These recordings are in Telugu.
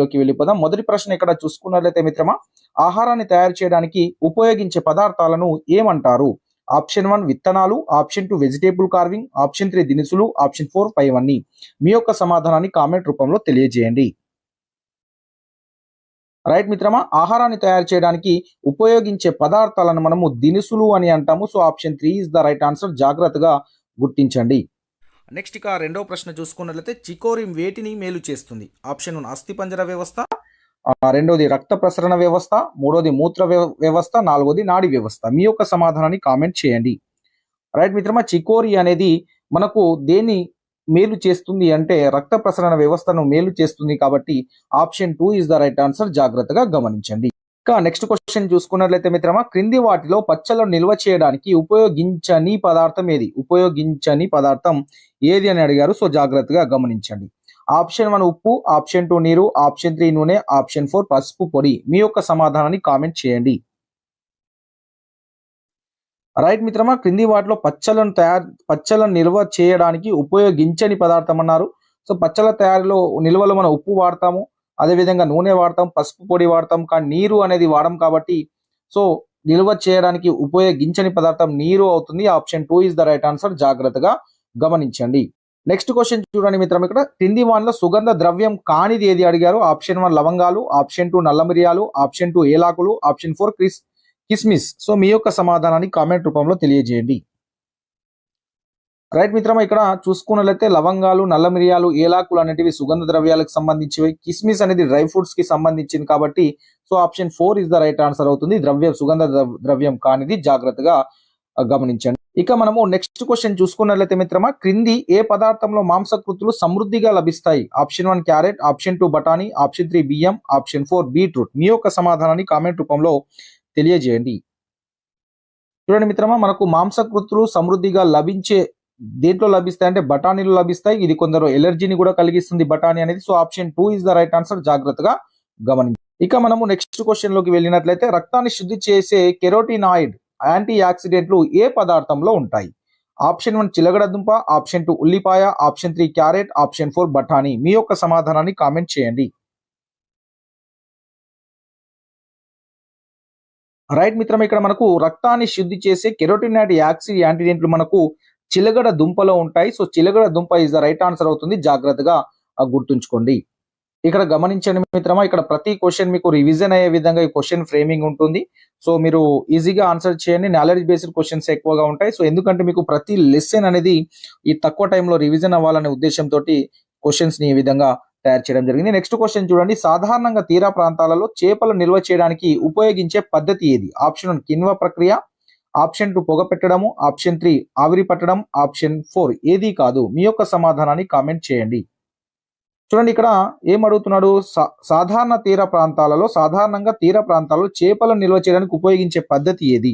లోకి వెళ్ళిపోదాం. మొదటి ప్రశ్న ఇక్కడ చూసుకున్నట్లయితే మిత్రమా, ఆహారాన్ని తయారు చేయడానికి ఉపయోగించే పదార్థాలను ఏమంటారు? ఆప్షన్ 1 విత్తనాలు, ఆప్షన్ 2 వెజిటేబుల్ కార్వింగ్, ఆప్షన్ 3 దినుసులు, ఆప్షన్ 4 పైవన్నీ. మీ యొక్క సమాధానాన్ని కామెంట్ రూపంలో తెలియజేయండి. రైట్ మిత్రమా, ఆహారాన్ని తయారు చేయడానికి ఉపయోగించే పదార్థాలను మనము దినుసులు అని అంటాము. So option 3 is the right answer. జాగ్రత్తగా గుర్తించండి. నెక్స్ట్ ఇక రెండవ ప్రశ్న చూసుకున్నట్లయితే చికోరి వేటిని మేలు చేస్తుంది? ఆప్షన్ 1 అస్థిపంజర వ్యవస్థ, రెండోది రక్త ప్రసరణ వ్యవస్థ, మూడోది మూత్ర వ్యవస్థ, నాలుగోది నాడి వ్యవస్థ. మీ యొక్క సమాధానాన్ని కామెంట్ చేయండి. రైట్ మిత్రమా, చికోరి అనేది మనకు దేన్ని మేలు చేస్తుంది అంటే రక్త ప్రసరణ వ్యవస్థను మేలు చేస్తుంది కాబట్టి option 2 is the right answer. జాగ్రత్తగా గమనించండి. ఇక నెక్స్ట్ క్వశ్చన్ చూసుకున్నట్లయితే మిత్రమా, క్రింది వాటిలో పచ్చలను నిల్వ చేయడానికి ఉపయోగించని పదార్థం ఏది? ఉపయోగించని పదార్థం ఏది అని అడిగారు. సో జాగ్రత్తగా గమనించండి. ఆప్షన్ 1 ఉప్పు, ఆప్షన్ 2 నీరు, ఆప్షన్ 3 నూనె, ఆప్షన్ 4 పసుపు పొడి. మీ యొక్క సమాధానాన్ని కామెంట్ చేయండి. రైట్ మిత్రమా, క్రింది వాటిలో పచ్చలను నిల్వ చేయడానికి ఉపయోగించని పదార్థం అన్నారు. సో పచ్చల తయారీలో నిల్వలో మనం ఉప్పు వాడతాము, అదేవిధంగా నూనె వాడతాం, పసుపు పొడి వాడతాం, కానీ నీరు అనేది వాడడం కాబట్టి సో నిల్వ చేయడానికి ఉపయోగించని పదార్థం నీరు అవుతుంది. Option 2 is the right answer. జాగ్రత్తగా గమనించండి. నెక్స్ట్ క్వశ్చన్ చూడండి మిత్రం, ఇక్కడ క్రింది వాటిలో సుగంధ ద్రవ్యం కానిది ఏది అడిగారు? ఆప్షన్ 1 లవంగాలు, ఆప్షన్ 2 నల్ల మిరియాలు, ఆప్షన్ 2 ఏలాకులు, ఆప్షన్ 4 కిస్మిస్. సో మీ యొక్క సమాధానాన్ని కామెంట్ రూపంలో తెలియజేయండి. రైట్ మిత్రమా, ఇక్కడ చూసుకున్నట్లయితే లవంగాలు, నల్ల మిరియాలు, ఏలాకులు అనేటివి సుగంధ ద్రవ్యాలకు సంబంధించివి. కిస్మిస్ అనేది డ్రై ఫ్రూట్స్ కి సంబంధించింది కాబట్టి so option 4 is the right answer అవుతుంది. సుగంధ ద్రవ్యం కానిది. జాగ్రత్తగా గమనించండి. ఇక మనము నెక్స్ట్ క్వశ్చన్ చూసుకున్నట్లయితే మిత్రమా, క్రింది ఏ పదార్థంలో మాంసకృతులు సమృద్ధిగా లభిస్తాయి? ఆప్షన్ 1 క్యారెట్, ఆప్షన్ 2 బఠానీ, ఆప్షన్ 3 బియ్యం, ఆప్షన్ 4 బీట్రూట్. మీ యొక్క సమాధానాన్ని కామెంట్ రూపంలో తెలియజేయండి. చూడండి మిత్రమా, మనకు మాంసకృతులు సమృద్ధిగా దేంట్లో లభిస్తాయి అంటే బఠానీలు లభిస్తాయి. ఇది కొందరు ఎలర్జీని కూడా కలిగిస్తుంది బఠానీ అనేది. So option 2 is the right answer. జాగ్రత్తగా గమనించండి. ఇక మనము నెక్స్ట్ క్వశ్చన్ లోకి వెళ్ళినట్లయితే రక్తాన్ని శుద్ధి చేసే కెరోటినాయిడ్ యాంటీ ఆక్సిడెంట్లు ఏ పదార్థంలో ఉంటాయి? ఆప్షన్ 1 చిలగడ దుంప, ఆప్షన్ 2 ఉల్లిపాయ, ఆప్షన్ 3 క్యారెట్, ఆప్షన్ 4 బఠానీ. మీ యొక్క సమాధానాన్ని కామెంట్ చేయండి. రైట్ మిత్రం, ఇక్కడ మనకు రక్తాన్ని శుద్ధి చేసే కెరోటినాయిడ్ యాంటీడెంట్లు మనకు చిలగడ దుంపలో ఉంటాయి. సో చిలగడ దుంప ఇస్ ద రైట్ ఆన్సర్ అవుతుంది. జాగ్రత్తగా గుర్తుంచుకోండి. ఇక్కడ గమనించండి మిత్రమా, ఇక్కడ ప్రతి క్వశ్చన్ మీకు రివిజన్ అయ్యే విధంగా ఈ క్వశ్చన్ ఫ్రేమింగ్ ఉంటుంది. సో మీరు ఈజీగా ఆన్సర్ చేయండి. నాలెడ్జ్ బేస్డ్ క్వశ్చన్స్ ఎక్కువగా ఉంటాయి. సో ఎందుకంటే మీకు ప్రతి లెసన్ అనేది ఈ తక్కువ టైంలో రివిజన్ అవ్వాలనే ఉద్దేశంతో క్వశ్చన్స్ ని ఈ విధంగా తయారు చేయడం జరిగింది. నెక్స్ట్ క్వశ్చన్ చూడండి, సాధారణంగా తీరా ప్రాంతాలలో చేపలు నిల్వ చేయడానికి ఉపయోగించే పద్ధతి ఏది? ఆప్షన్ 1 కిన్వ ప్రక్రియ, ఆప్షన్ 2 పొగ పెట్టడము, ఆప్షన్ 3 ఆవిరి పట్టడం, ఆప్షన్ 4 ఏది కాదు. మీ యొక్క సమాధానాన్ని కామెంట్ చేయండి. చూడండి ఇక్కడ ఏమడుగుతున్నాడు, సాధారణంగా తీర ప్రాంతాలలో చేపలను నిల్వ చేయడానికి ఉపయోగించే పద్ధతి ఏది?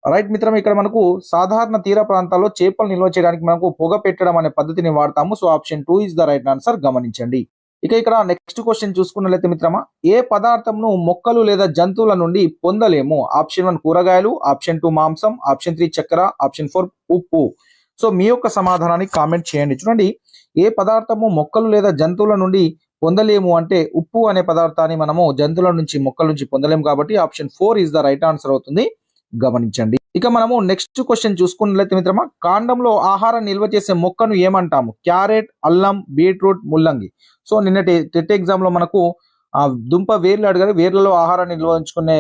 రైట్ మిత్రం, ఇక్కడ మనకు సాధారణ తీర ప్రాంతాల్లో చేపలు నిల్వ చేయడానికి మనకు పొగ పెట్టడం అనే పద్ధతిని వాడతాము. So option 2 is the right answer. గమనించండి. ఇక ఇక్కడ నెక్స్ట్ క్వశ్చన్ చూసుకున్నట్లయితే మిత్రమా, ఏ పదార్థంను మొక్కలు లేదా జంతువుల నుండి పొందలేము? ఆప్షన్ 1 కూరగాయలు, ఆప్షన్ 2 మాంసం, ఆప్షన్ 3 చక్కెర, ఆప్షన్ 4 ఉప్పు. సో మీ యొక్క సమాధానాన్ని కామెంట్ చేయండి. చూడండి, ఏ పదార్థము మొక్కలు లేదా జంతువుల నుండి పొందలేము అంటే ఉప్పు అనే పదార్థాన్ని మనము జంతువుల నుంచి మొక్కల నుంచి పొందలేము కాబట్టి option 4 is the right answer అవుతుంది. గమనించండి. ఇక మనము నెక్స్ట్ క్వశ్చన్ చూసుకున్నట్లయితే మిత్రమా, కాండంలో ఆహారం నిల్వ చేసే మొక్కను ఏమంటాము? క్యారెట్, అల్లం, బీట్రూట్, ముల్లంగి. సో నిన్నటి టెట్ ఎగ్జామ్ లో మనకు దుంప వేర్లు అడిగారు, వేర్లలో ఆహారాన్ని నిల్వ ఉంచుకునే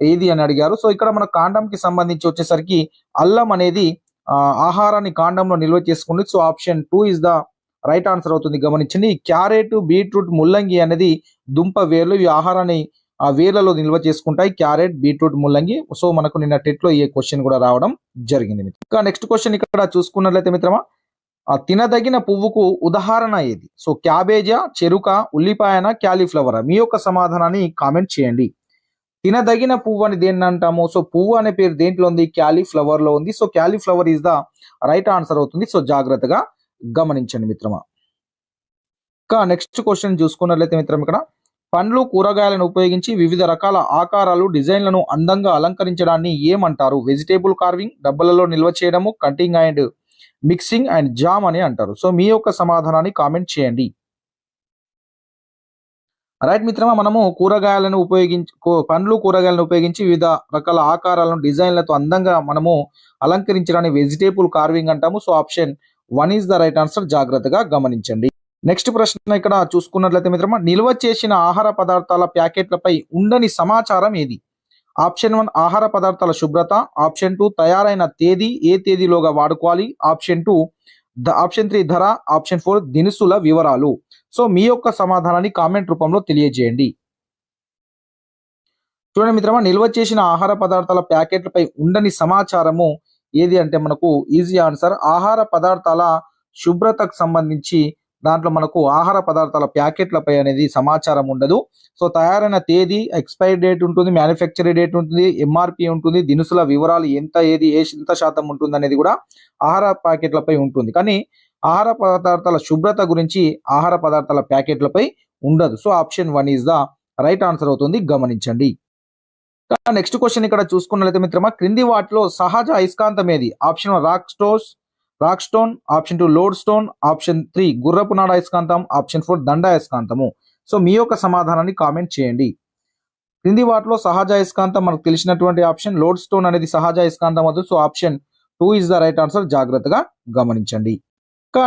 ఏది అని అడిగారు. సో ఇక్కడ మన కాండంకి సంబంధించి వచ్చేసరికి అల్లం అనేది ఆహారాన్ని కాండంలో నిల్వ చేసుకుంది. So option 2 is the right answer అవుతుంది. గమనించండి. క్యారెట్, బీట్రూట్, ముల్లంగి అనేది దుంప వేర్లు, ఈ ఆహారాన్ని వేర్లలో నిల్వ చేసుకుంటాయి. క్యారెట్, బీట్రూట్, ముల్లంగి. సో మనకు నిన్న టెట్ లో ఈ క్వశ్చన్ కూడా రావడం జరిగింది. ఇంకా నెక్స్ట్ క్వశ్చన్ ఇక్కడ చూసుకున్నట్లయితే మిత్రమా, తినదగిన పువ్వుకు ఉదాహరణ ఏది? సో క్యాబేజా, చెరుక, ఉల్లిపాయన, క్యాలీఫ్లవరా? మీ యొక్క సమాధానాన్ని కామెంట్ చేయండి. తినదగిన పువ్వు అని దేన్ని అంటాము? సో పువ్వు అనే పేరు దేంట్లో ఉంది? క్యాలీఫ్లవర్ లో ఉంది. So cauliflower is the right answer అవుతుంది. సో జాగ్రత్తగా గమనించండి మిత్రమా. ఇంకా నెక్స్ట్ క్వశ్చన్ చూసుకున్నట్లయితే మిత్రం, ఇక్కడ పండ్లు, కూరగాయలను ఉపయోగించి వివిధ రకాల ఆకారాలు, డిజైన్లను అందంగా అలంకరించడాన్ని ఏమంటారు? వెజిటేబుల్ కార్వింగ్, డబ్బాలలో నిల్వ చేయడము, cutting and mixing and jam అని అంటారు. సో మీ యొక్క సమాధానాన్ని కామెంట్ చేయండి. రైట్ మిత్రమా, మనము కూరగాయలను ఉపయోగించి పండ్లు కూరగాయలను ఉపయోగించి వివిధ రకాల ఆకారాలను డిజైన్లతో అందంగా మనము అలంకరించడాన్ని వెజిటేబుల్ కార్వింగ్ అంటాము. So option 1 is the right answer. జాగ్రత్తగా గమనించండి. నెక్స్ట్ ప్రశ్న ఇక్కడ చూసుకున్నట్లయితే మిత్రమా, నిల్వ చేసిన ఆహార పదార్థాల ప్యాకెట్లపై ఉండని సమాచారం ఏది? ఆప్షన్ 1 ఆహార పదార్థాల శుభ్రత, ఆప్షన్ 2 తయారైన తేదీ, ఏ తేదీలోగా వాడుకోవాలి, ఆప్షన్ 2 ఆప్షన్ 3 ధర, ఆప్షన్ 4 దినుసుల వివరాలు. సో మీ యొక్క సమాధానాన్ని కామెంట్ రూపంలో తెలియజేయండి. చూడండి మిత్రమా, నిల్వ చేసిన ఆహార పదార్థాల ప్యాకెట్లపై ఉండని సమాచారము ఏది అంటే మనకు ఈజీ ఆన్సర్ ఆహార పదార్థాల శుభ్రతకు సంబంధించి దాంట్లో మనకు ఆహార పదార్థాల ప్యాకెట్లపై అనేది సమాచారం ఉండదు. సో తయారైన తేదీ, ఎక్స్పైరీ డేట్ ఉంటుంది, మ్యానుఫ్యాక్చరీ డేట్ ఉంటుంది, ఎంఆర్పి ఉంటుంది, దినుసుల వివరాలు ఎంత శాతం ఉంటుంది అనేది కూడా ఆహార ప్యాకెట్లపై ఉంటుంది. కానీ ఆహార పదార్థాల శుభ్రత గురించి ఆహార పదార్థాల ప్యాకెట్లపై ఉండదు. So option 1 is the right answer అవుతుంది. గమనించండి. నెక్స్ట్ క్వశ్చన్ ఇక్కడ చూసుకున్నట్లయితే మిత్రమా, క్రింది వాటిలో సహజ అయస్కాంతం ఏది? Option 1 rock stone, option 2 load stone, option 3 గుర్రపు నాడ అయస్కాంతం, ఆప్షన్ 4 దండ అయస్కాంతము. సో మీ యొక్క సమాధానాన్ని కామెంట్ చేయండి. క్రింది వాటిలో సహజ అయస్కాంతం మనకు తెలిసినటువంటి ఆప్షన్ లోడ్ స్టోన్ అనేది సహజ అయస్కాంతం అవుతుంది. So option 2 is the right answer. జాగ్రత్తగా గమనించండి.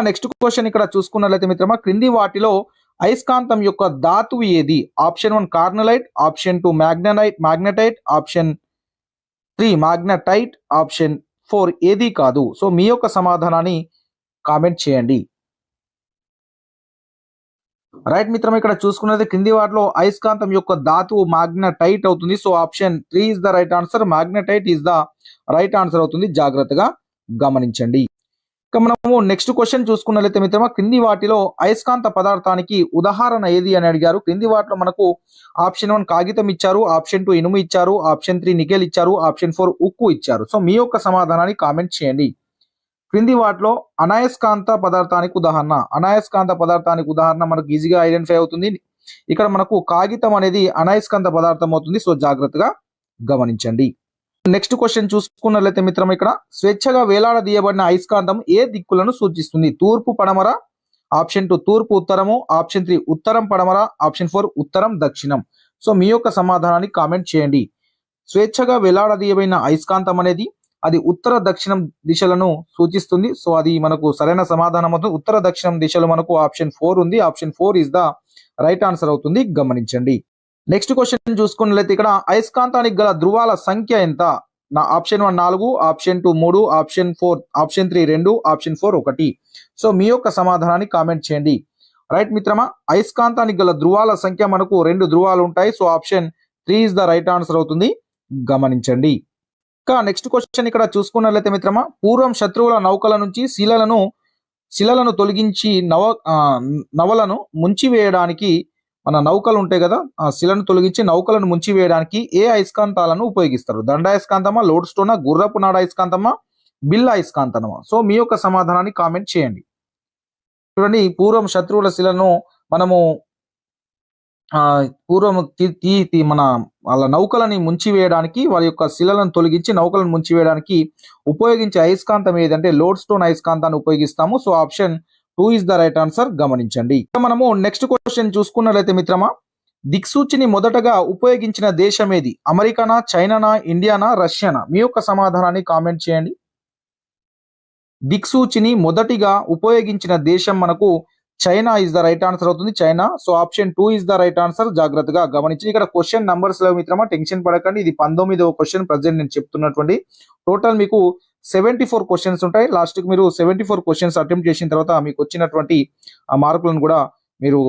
నెక్స్ట్ క్వశ్చన్ ఇక్కడ చూసుకున్నట్లయితే మిత్రమా, క్రింది వాటిలో అయస్కాంతం యొక్క ధాతువు ఏది? Option 1 carnallite, option 2 magnetite, option 3 magnetite, option 4 ఏది కాదు. సో మీ యొక్క సమాధానాన్ని కామెంట్ చేయండి. రైట్ మిత్రం, ఇక్కడ చూసుకున్నది క్రింది వాటిలో అయస్కాంతం యొక్క ధాతువు మాగ్నటైట్ అవుతుంది. So option 3 is the right answer. Magnetite is the right answer అవుతుంది. జాగ్రత్తగా గమనించండి. ఇక మనము నెక్స్ట్ క్వశ్చన్ చూసుకున్నట్లయితే మిత్రమా, క్రింది వాటిలో అయస్కాంత పదార్థానికి ఉదాహరణ ఏది అని అడిగారు. క్రింది వాటిలో మనకు ఆప్షన్ 1 కాగితం ఇచ్చారు, ఆప్షన్ 2 ఇనుము ఇచ్చారు, ఆప్షన్ 3 నికెల్ ఇచ్చారు, ఆప్షన్ 4 ఉక్కు ఇచ్చారు. సో మీ యొక్క సమాధానాన్ని కామెంట్ చేయండి. క్రింది వాటిలో అనాయస్కాంత పదార్థానికి ఉదాహరణ మనకు ఈజీగా ఐడెంటిఫై అవుతుంది. ఇక్కడ మనకు కాగితం అనేది అనాయస్కాంత పదార్థం అవుతుంది. సో జాగ్రత్తగా గమనించండి. నెక్స్ట్ క్వశ్చన్ చూసుకున్నట్లయితే మిత్రం, ఇక్కడ స్వేచ్ఛగా వేలాడదీయబడిన అయస్కాంతం ఏ దిక్కులను సూచిస్తుంది? తూర్పు పడమర, ఆప్షన్ 2 తూర్పు ఉత్తరము, ఆప్షన్ 3 ఉత్తరం పడమర, ఆప్షన్ 4 ఉత్తరం దక్షిణం. సో మీ యొక్క సమాధానాన్ని కామెంట్ చేయండి. స్వేచ్ఛగా వేలాడదీయబడిన అయస్కాంతం అనేది అది ఉత్తర దక్షిణం దిశలను సూచిస్తుంది. సో అది మనకు సరైన సమాధానం అవుతుంది. ఉత్తర దక్షిణం దిశలో మనకు ఆప్షన్ 4 ఉంది. Option 4 is the right answer అవుతుంది. గమనించండి. నెక్స్ట్ క్వశ్చన్ చూసుకున్నట్లయితే ఇక్కడ అయస్కాంతానికి గల ధ్రువాల సంఖ్య ఎంత? Option 1 4, option 2 3, option 3 2, option 4 1. So మీ యొక్క సమాధానాన్ని కామెంట్ చేయండి. రైట్ మిత్రమా, అయస్కాంతానికి గల ధ్రువాల సంఖ్య మనకు 2 ధ్రువాలు ఉంటాయి. So option 3 is the right answer అవుతుంది. గమనించండి. నెక్స్ట్ క్వశ్చన్ ఇక్కడ చూసుకున్నట్లయితే మిత్రమా, పూర్వం శత్రువుల నౌకల నుంచి శిలలను తొలగించి నవలను ముంచివేయడానికి మన నౌకలు ఉంటాయి కదా, ఆ శిలను తొలగించి నౌకలను ముంచివేయడానికి ఏ అయస్కాంతాలను ఉపయోగిస్తారు? దండ అయస్కాంతమా, లోడ్ స్టోనా, గుర్రపు నాడ అయస్కాంతమా, బిల్ల అయస్కాంతమా? సో మీ యొక్క సమాధానాన్ని కామెంట్ చేయండి. చూడండి, పూర్వం శత్రువుల శిలను మనము పూర్వం మన వాళ్ళ నౌకలని ముంచివేయడానికి, వాళ్ళ యొక్క శిలలను తొలగించి నౌకలను ముంచివేయడానికి ఉపయోగించే అయస్కాంతం ఏదంటే లోడ్ స్టోన్ అయస్కాంతాన్ని ఉపయోగిస్తాము. So option 2 is the right answer. గమనించండి. మనము నెక్స్ట్ క్వశ్చన్ చూసుకున్నట్లయితే మిత్రమా, దిక్సూచిని మొదటగా ఉపయోగించిన దేశం ఏది? అమెరికానా, చైనానా, ఇండియానా, రష్యానా? మీ యొక్క సమాధానాన్ని కామెంట్ చేయండి. దిక్సూచిని మొదటిగా ఉపయోగించిన దేశం మనకు China is the right answer అవుతుంది. China. So option 2 is the right answer. జాగ్రత్తగా గమనించి. ఇక్కడ క్వశ్చన్ నంబర్స్ లేవు మిత్రమా, టెన్షన్ పడకండి. ఇది 19వ క్వశ్చన్ ప్రజెంట్ నేను చెప్తున్నటువంటి. టోటల్ మీకు 74 క్వశ్చన్స్ ఉంటాయి. లాస్ట్కి మీరు 74 క్వశ్చన్స్ అటెంప్ట్ చేసిన తర్వాత మీకు వచ్చినటువంటి ఆ మార్కులను కూడా మీరు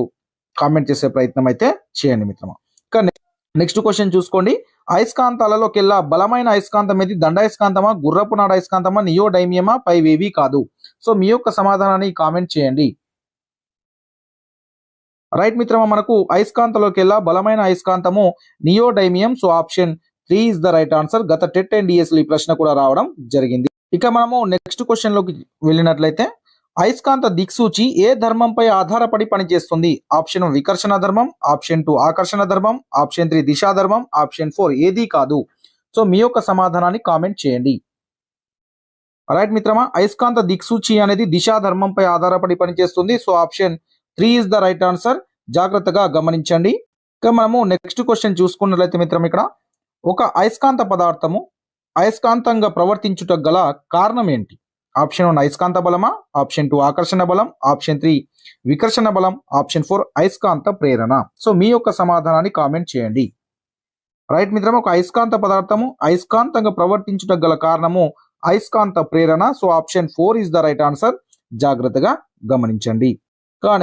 కామెంట్ చేసే ప్రయత్నం అయితే చేయండి మిత్రమా. నెక్స్ట్ క్వశ్చన్ చూసుకోండి. అయస్కాంతాలలోకెల్లా బలమైన అయస్కాంతం ఏది? దండాయస్కాంతమా, గుర్రపు నాడ అయస్కాంతమా, నియోడైమియమా, పైవేవి కాదు? సో మీ యొక్క సమాధానాన్ని కామెంట్ చేయండి. రైట్ మిత్రమా, మనకు అయస్కాంతంలోకెల్లా బలమైన అయస్కాంతము neodymium. So option 3 is the right answer. గత టెట్ అండ్ డిఎస్లో ఈ ప్రశ్న కూడా రావడం జరిగింది. ఇక మనము నెక్స్ట్ క్వశ్చన్ లోకి వెళ్ళినట్లయితే, అయస్కాంత దిక్సూచి ఏ ధర్మంపై ఆధారపడి పనిచేస్తుంది? ఆప్షన్ 1 వికర్షణ ధర్మం, ఆప్షన్ 2 ఆకర్షణ ధర్మం, ఆప్షన్ 3 దిశా ధర్మం, ఆప్షన్ 4 ఏది కాదు? సో మీ యొక్క సమాధానాన్ని కామెంట్ చేయండి. రైట్ మిత్రమా, అయస్కాంత దిక్సూచి అనేది దిశా ధర్మంపై ఆధారపడి పనిచేస్తుంది. So option 3 is the right answer. జాగ్రత్తగా గమనించండి. ఇక మనము నెక్స్ట్ క్వశ్చన్ చూసుకున్నట్లయితే మిత్రం, ఇక్కడ ఒక అయస్కాంత పదార్థము అయస్కాంతంగా ప్రవర్తించుటకు గల కారణం ఏంటి? ఆప్షన్ 1 అయస్కాంత బలమా, ఆప్షన్ 2 ఆకర్షణ బలం, ఆప్షన్ 3 వికర్షణ బలం, ఆప్షన్ 4 అయస్కాంత ప్రేరణ. సో మీ యొక్క సమాధానాన్ని కామెంట్ చేయండి. రైట్ మిత్రం, ఒక అయస్కాంత పదార్థము అయస్కాంతంగా ప్రవర్తించుటకు గల కారణము అయస్కాంత ప్రేరణ. So option 4 is the right answer. జాగ్రత్తగా గమనించండి.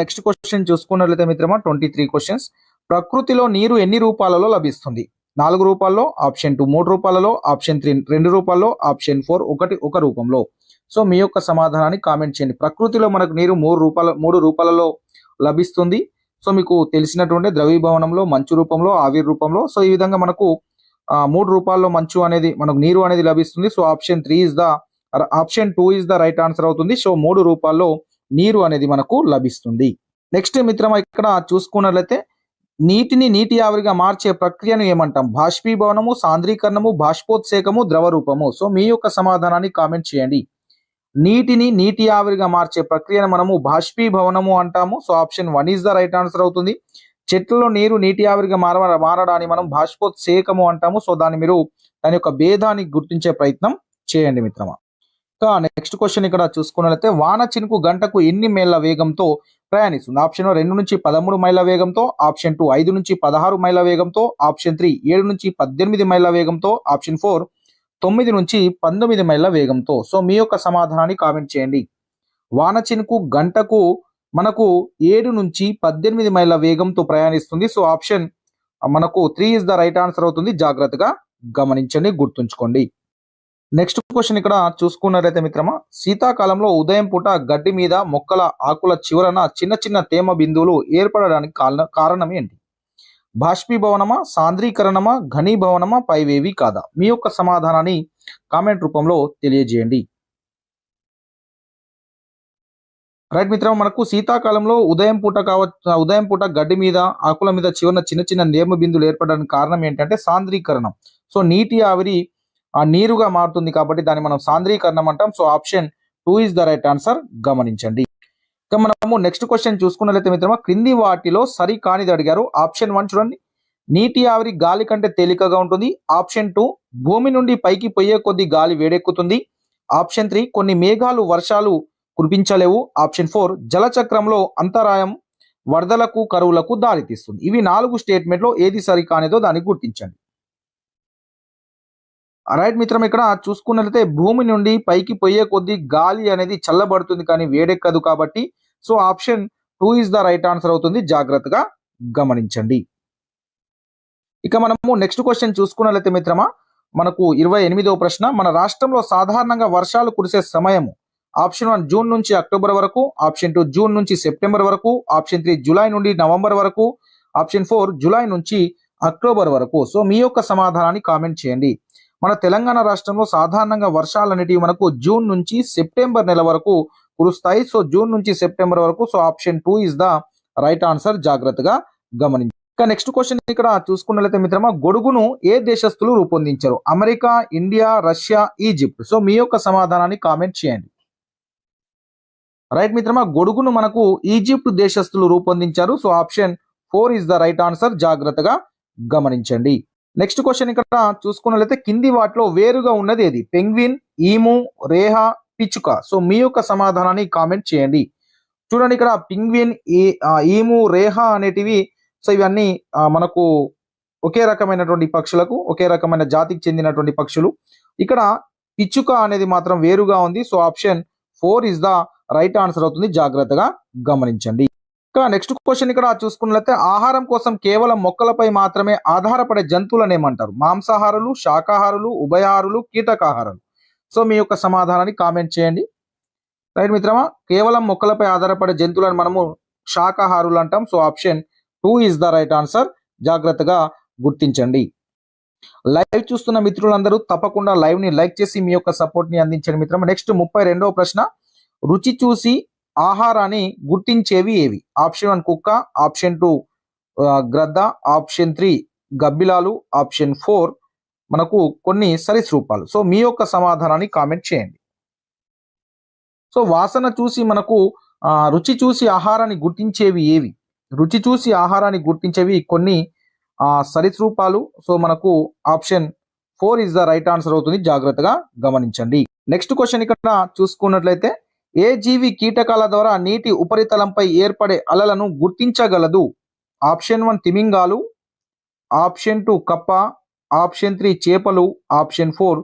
నెక్స్ట్ క్వశ్చన్ చూసుకున్నట్లయితే మిత్రమా 23 క్వశ్చన్స్. ప్రకృతిలో నీరు ఎన్ని రూపాలలో లభిస్తుంది? 4 రూపాల్లో, ఆప్షన్ 2 3 రూపాలలో, ఆప్షన్ 3 2 రూపాల్లో, ఆప్షన్ 4 ఒక రూపంలో. సో మీ యొక్క సమాధానాన్ని కామెంట్ చేయండి. ప్రకృతిలో మనకు నీరు 3 రూపాలలో లభిస్తుంది. సో మీకు తెలిసినటువంటి ద్రవీభవనంలో, మంచు రూపంలో, ఆవిరి రూపంలో. సో ఈ విధంగా మనకు 3 రూపాల్లో మనకు నీరు అనేది లభిస్తుంది. So option 2 is the right answer అవుతుంది. సో 3 రూపాల్లో నీరు అనేది మనకు లభిస్తుంది. నెక్స్ట్ మిత్రమా, ఇక్కడ చూసుకున్నట్లయితే నీటిని నీటి ఆవిరిగా మార్చే ప్రక్రియను ఏమంటాం? బాష్పీభవనము, సాంద్రీకరణము, బాష్పోత్సేకము, ద్రవ రూపము. సో మీ యొక్క సమాధానాన్ని కామెంట్ చేయండి. నీటిని నీటి ఆవిరిగా మార్చే ప్రక్రియను మనము బాష్పీభవనము అంటాము. So option 1 is the right answer అవుతుంది. చెట్లలో నీరు నీటి ఆవిరిగా మారడాన్ని మనం బాష్పోత్సేకము అంటాము. సో దాని యొక్క భేదాన్ని గుర్తించే ప్రయత్నం చేయండి మిత్రమా. నెక్స్ట్ క్వశ్చన్ ఇక్కడ చూసుకున్నట్లయితే వాన చినుకు గంటకు ఎన్ని మైళ్ళ వేగంతో ప్రయాణిస్తుంది? ఆప్షన్ 2 నుంచి 13 మైళ్ళ వేగంతో, ఆప్షన్ 2 5 నుంచి 16 మైళ్ళ వేగంతో, ఆప్షన్ 3 7 నుంచి 18 మైళ్ళ వేగంతో, ఆప్షన్ 4 9 నుంచి 19 మైళ్ళ వేగంతో. సో మీ యొక్క సమాధానాన్ని కామెంట్ చేయండి. వాన చినుకు గంటకు మనకు 7 నుంచి 18 మైళ్ళ వేగంతో ప్రయాణిస్తుంది. సో ఆప్షన్ మనకు 3 ఇస్ ద రైట్ ఆన్సర్ అవుతుంది. జాగ్రత్తగా గమనించండి, గుర్తుంచుకోండి. నెక్స్ట్ క్వశ్చన్ ఇక్కడ చూసుకున్నట్లయితే మిత్రమా, శీతాకాలంలో ఉదయం పూట గడ్డి మీద మొక్కల ఆకుల చివరన చిన్న చిన్న తేమ బిందువులు ఏర్పడడానికి కారణం ఏంటి? బాష్పీభవనమా, సాంద్రీకరణమా, ఘనీభవనమా, పైవేవి కాదా? మీ యొక్క సమాధానాన్ని కామెంట్ రూపంలో తెలియజేయండి. రైట్ మిత్రం, మనకు శీతాకాలంలో ఉదయం పూట గడ్డి మీద ఆకుల మీద చివరన చిన్న చిన్న తేమ బిందువులు ఏర్పడడానికి కారణం ఏంటంటే సాంద్రీకరణం. సో నీటి ఆవిరి నీరుగా మారుతుంది కాబట్టి దాన్ని మనం సాంద్రీకరణం అంటాం. So option 2 is the right answer. గమనించండి. ఇక మనము నెక్స్ట్ క్వశ్చన్ చూసుకున్నట్లయితే మిత్రమా, క్రింది వాటిలో సరి కానిది అడిగారు. ఆప్షన్ 1 చూడండి, నీటి ఆవిరి గాలి కంటే తేలికగా ఉంటుంది. ఆప్షన్ 2 భూమి నుండి పైకి పోయే కొద్ది గాలి వేడెక్కుతుంది. ఆప్షన్ 3 కొన్ని మేఘాలు వర్షాలు కురిపించలేవు. ఆప్షన్ 4 జలచక్రంలో అంతరాయం వరదలకు కరువులకు దారితీస్తుంది. ఇవి 4 స్టేట్మెంట్లో ఏది సరి కానిదో దాన్ని గుర్తించండి. రైట్ మిత్రం, ఇక్కడ చూసుకున్నట్లయితే భూమి నుండి పైకి పోయే కొద్ది గాలి అనేది చల్లబడుతుంది కానీ వేడెక్కదు కాబట్టి so option 2 is the right answer అవుతుంది. జాగ్రత్తగా గమనించండి. ఇక మనము నెక్స్ట్ క్వశ్చన్ చూసుకున్నట్లయితే మిత్రమా, మనకు 28వ ప్రశ్న. మన రాష్ట్రంలో సాధారణంగా వర్షాలు కురిసే సమయము ఆప్షన్ 1 జూన్ నుంచి అక్టోబర్ వరకు, ఆప్షన్ 2 జూన్ నుంచి సెప్టెంబర్ వరకు, ఆప్షన్ 3 జూలై నుండి నవంబర్ వరకు, ఆప్షన్ 4 జూలై నుంచి అక్టోబర్ వరకు. సో మీ యొక్క సమాధానాన్ని కామెంట్ చేయండి. మన తెలంగాణ రాష్ట్రంలో సాధారణంగా వర్షాలు అనేటివి మనకు జూన్ నుంచి సెప్టెంబర్ నెల వరకు కురుస్తాయి. సో జూన్ నుంచి సెప్టెంబర్ వరకు. So option 2 is the right answer. జాగ్రత్తగా గమనించండి. ఇక నెక్స్ట్ క్వశ్చన్ ఇక్కడ చూసుకున్నట్లయితే మిత్రమా, గొడుగును ఏ దేశస్తులు రూపొందించారు? America, India, Russia, Egypt. So మీ యొక్క సమాధానాన్ని కామెంట్ చేయండి. రైట్ మిత్రమా, గొడుగును మనకు ఈజిప్ట్ దేశస్తులు రూపొందించారు. So option 4 is the right answer. జాగ్రత్తగా గమనించండి. నెక్స్ట్ క్వశ్చన్ ఇక్కడ చూసుకున్నట్లయితే కింది వాటిలో వేరుగా ఉన్నది ఏది? పెంగ్విన్, ఈము, రేహ, పిచ్చుక. సో మీ యొక్క సమాధానాన్ని కామెంట్ చేయండి. చూడండి, ఇక్కడ పెంగ్విన్, ఈము, రేహ అనేటివి సో ఇవన్నీ మనకు ఒకే రకమైనటువంటి పక్షులకు, ఒకే రకమైన జాతికి చెందినటువంటి పక్షులు. ఇక్కడ పిచ్చుక అనేది మాత్రం వేరుగా ఉంది. So option 4 is the right answer అవుతుంది. జాగ్రత్తగా గమనించండి. నెక్స్ట్ క్వశ్చన్ ఇక్కడ చూసుకున్నట్లయితే ఆహారం కోసం కేవలం మొక్కలపై మాత్రమే ఆధారపడే జంతువులను ఏమంటారు? మాంసాహారులు, శాకాహారులు, ఉభయహారులు, కీటకాహారులు. సో మీ యొక్క సమాధానాన్ని కామెంట్ చేయండి. రైట్ మిత్రమా, కేవలం మొక్కలపై ఆధారపడే జంతువులను మనము శాకాహారులు అంటాం. So option 2 is the right answer. జాగ్రత్తగా గుర్తించండి. లైవ్ చూస్తున్న మిత్రులందరూ తప్పకుండా లైవ్ ని లైక్ చేసి మీ యొక్క సపోర్ట్ ని అందించండి మిత్రమా. నెక్స్ట్ 32వ ప్రశ్న. రుచి చూసి ఆహారాన్ని గుర్తించేవి ఏవి? ఆప్షన్ 1 కుక్క, ఆప్షన్ 2 గ్రద్ద, ఆప్షన్ 3 గబ్బిలాలు, ఆప్షన్ 4 మనకు కొన్ని సరీసృపాలు. సో మీ యొక్క సమాధానాన్ని కామెంట్ చేయండి. సో వాసన చూసి మనకు రుచి చూసి ఆహారాన్ని గుర్తించేవి ఏవి? రుచి చూసి ఆహారాన్ని గుర్తించేవి కొన్ని సరీసృపాలు. సో మనకు option 4 is the right answer అవుతుంది, జాగ్రత్తగా గమనించండి. నెక్స్ట్ క్వశ్చన్ ఇక్కడ చూసుకున్నట్లయితే ఏ జీవి కీటకాల ద్వారా నీటి ఉపరితలంపై ఏర్పడే అలలను గుర్తించగలదు? ఆప్షన్ 1 తిమింగాలు, ఆప్షన్ 2 కప్ప, ఆప్షన్ 3 చేపలు, ఆప్షన్ 4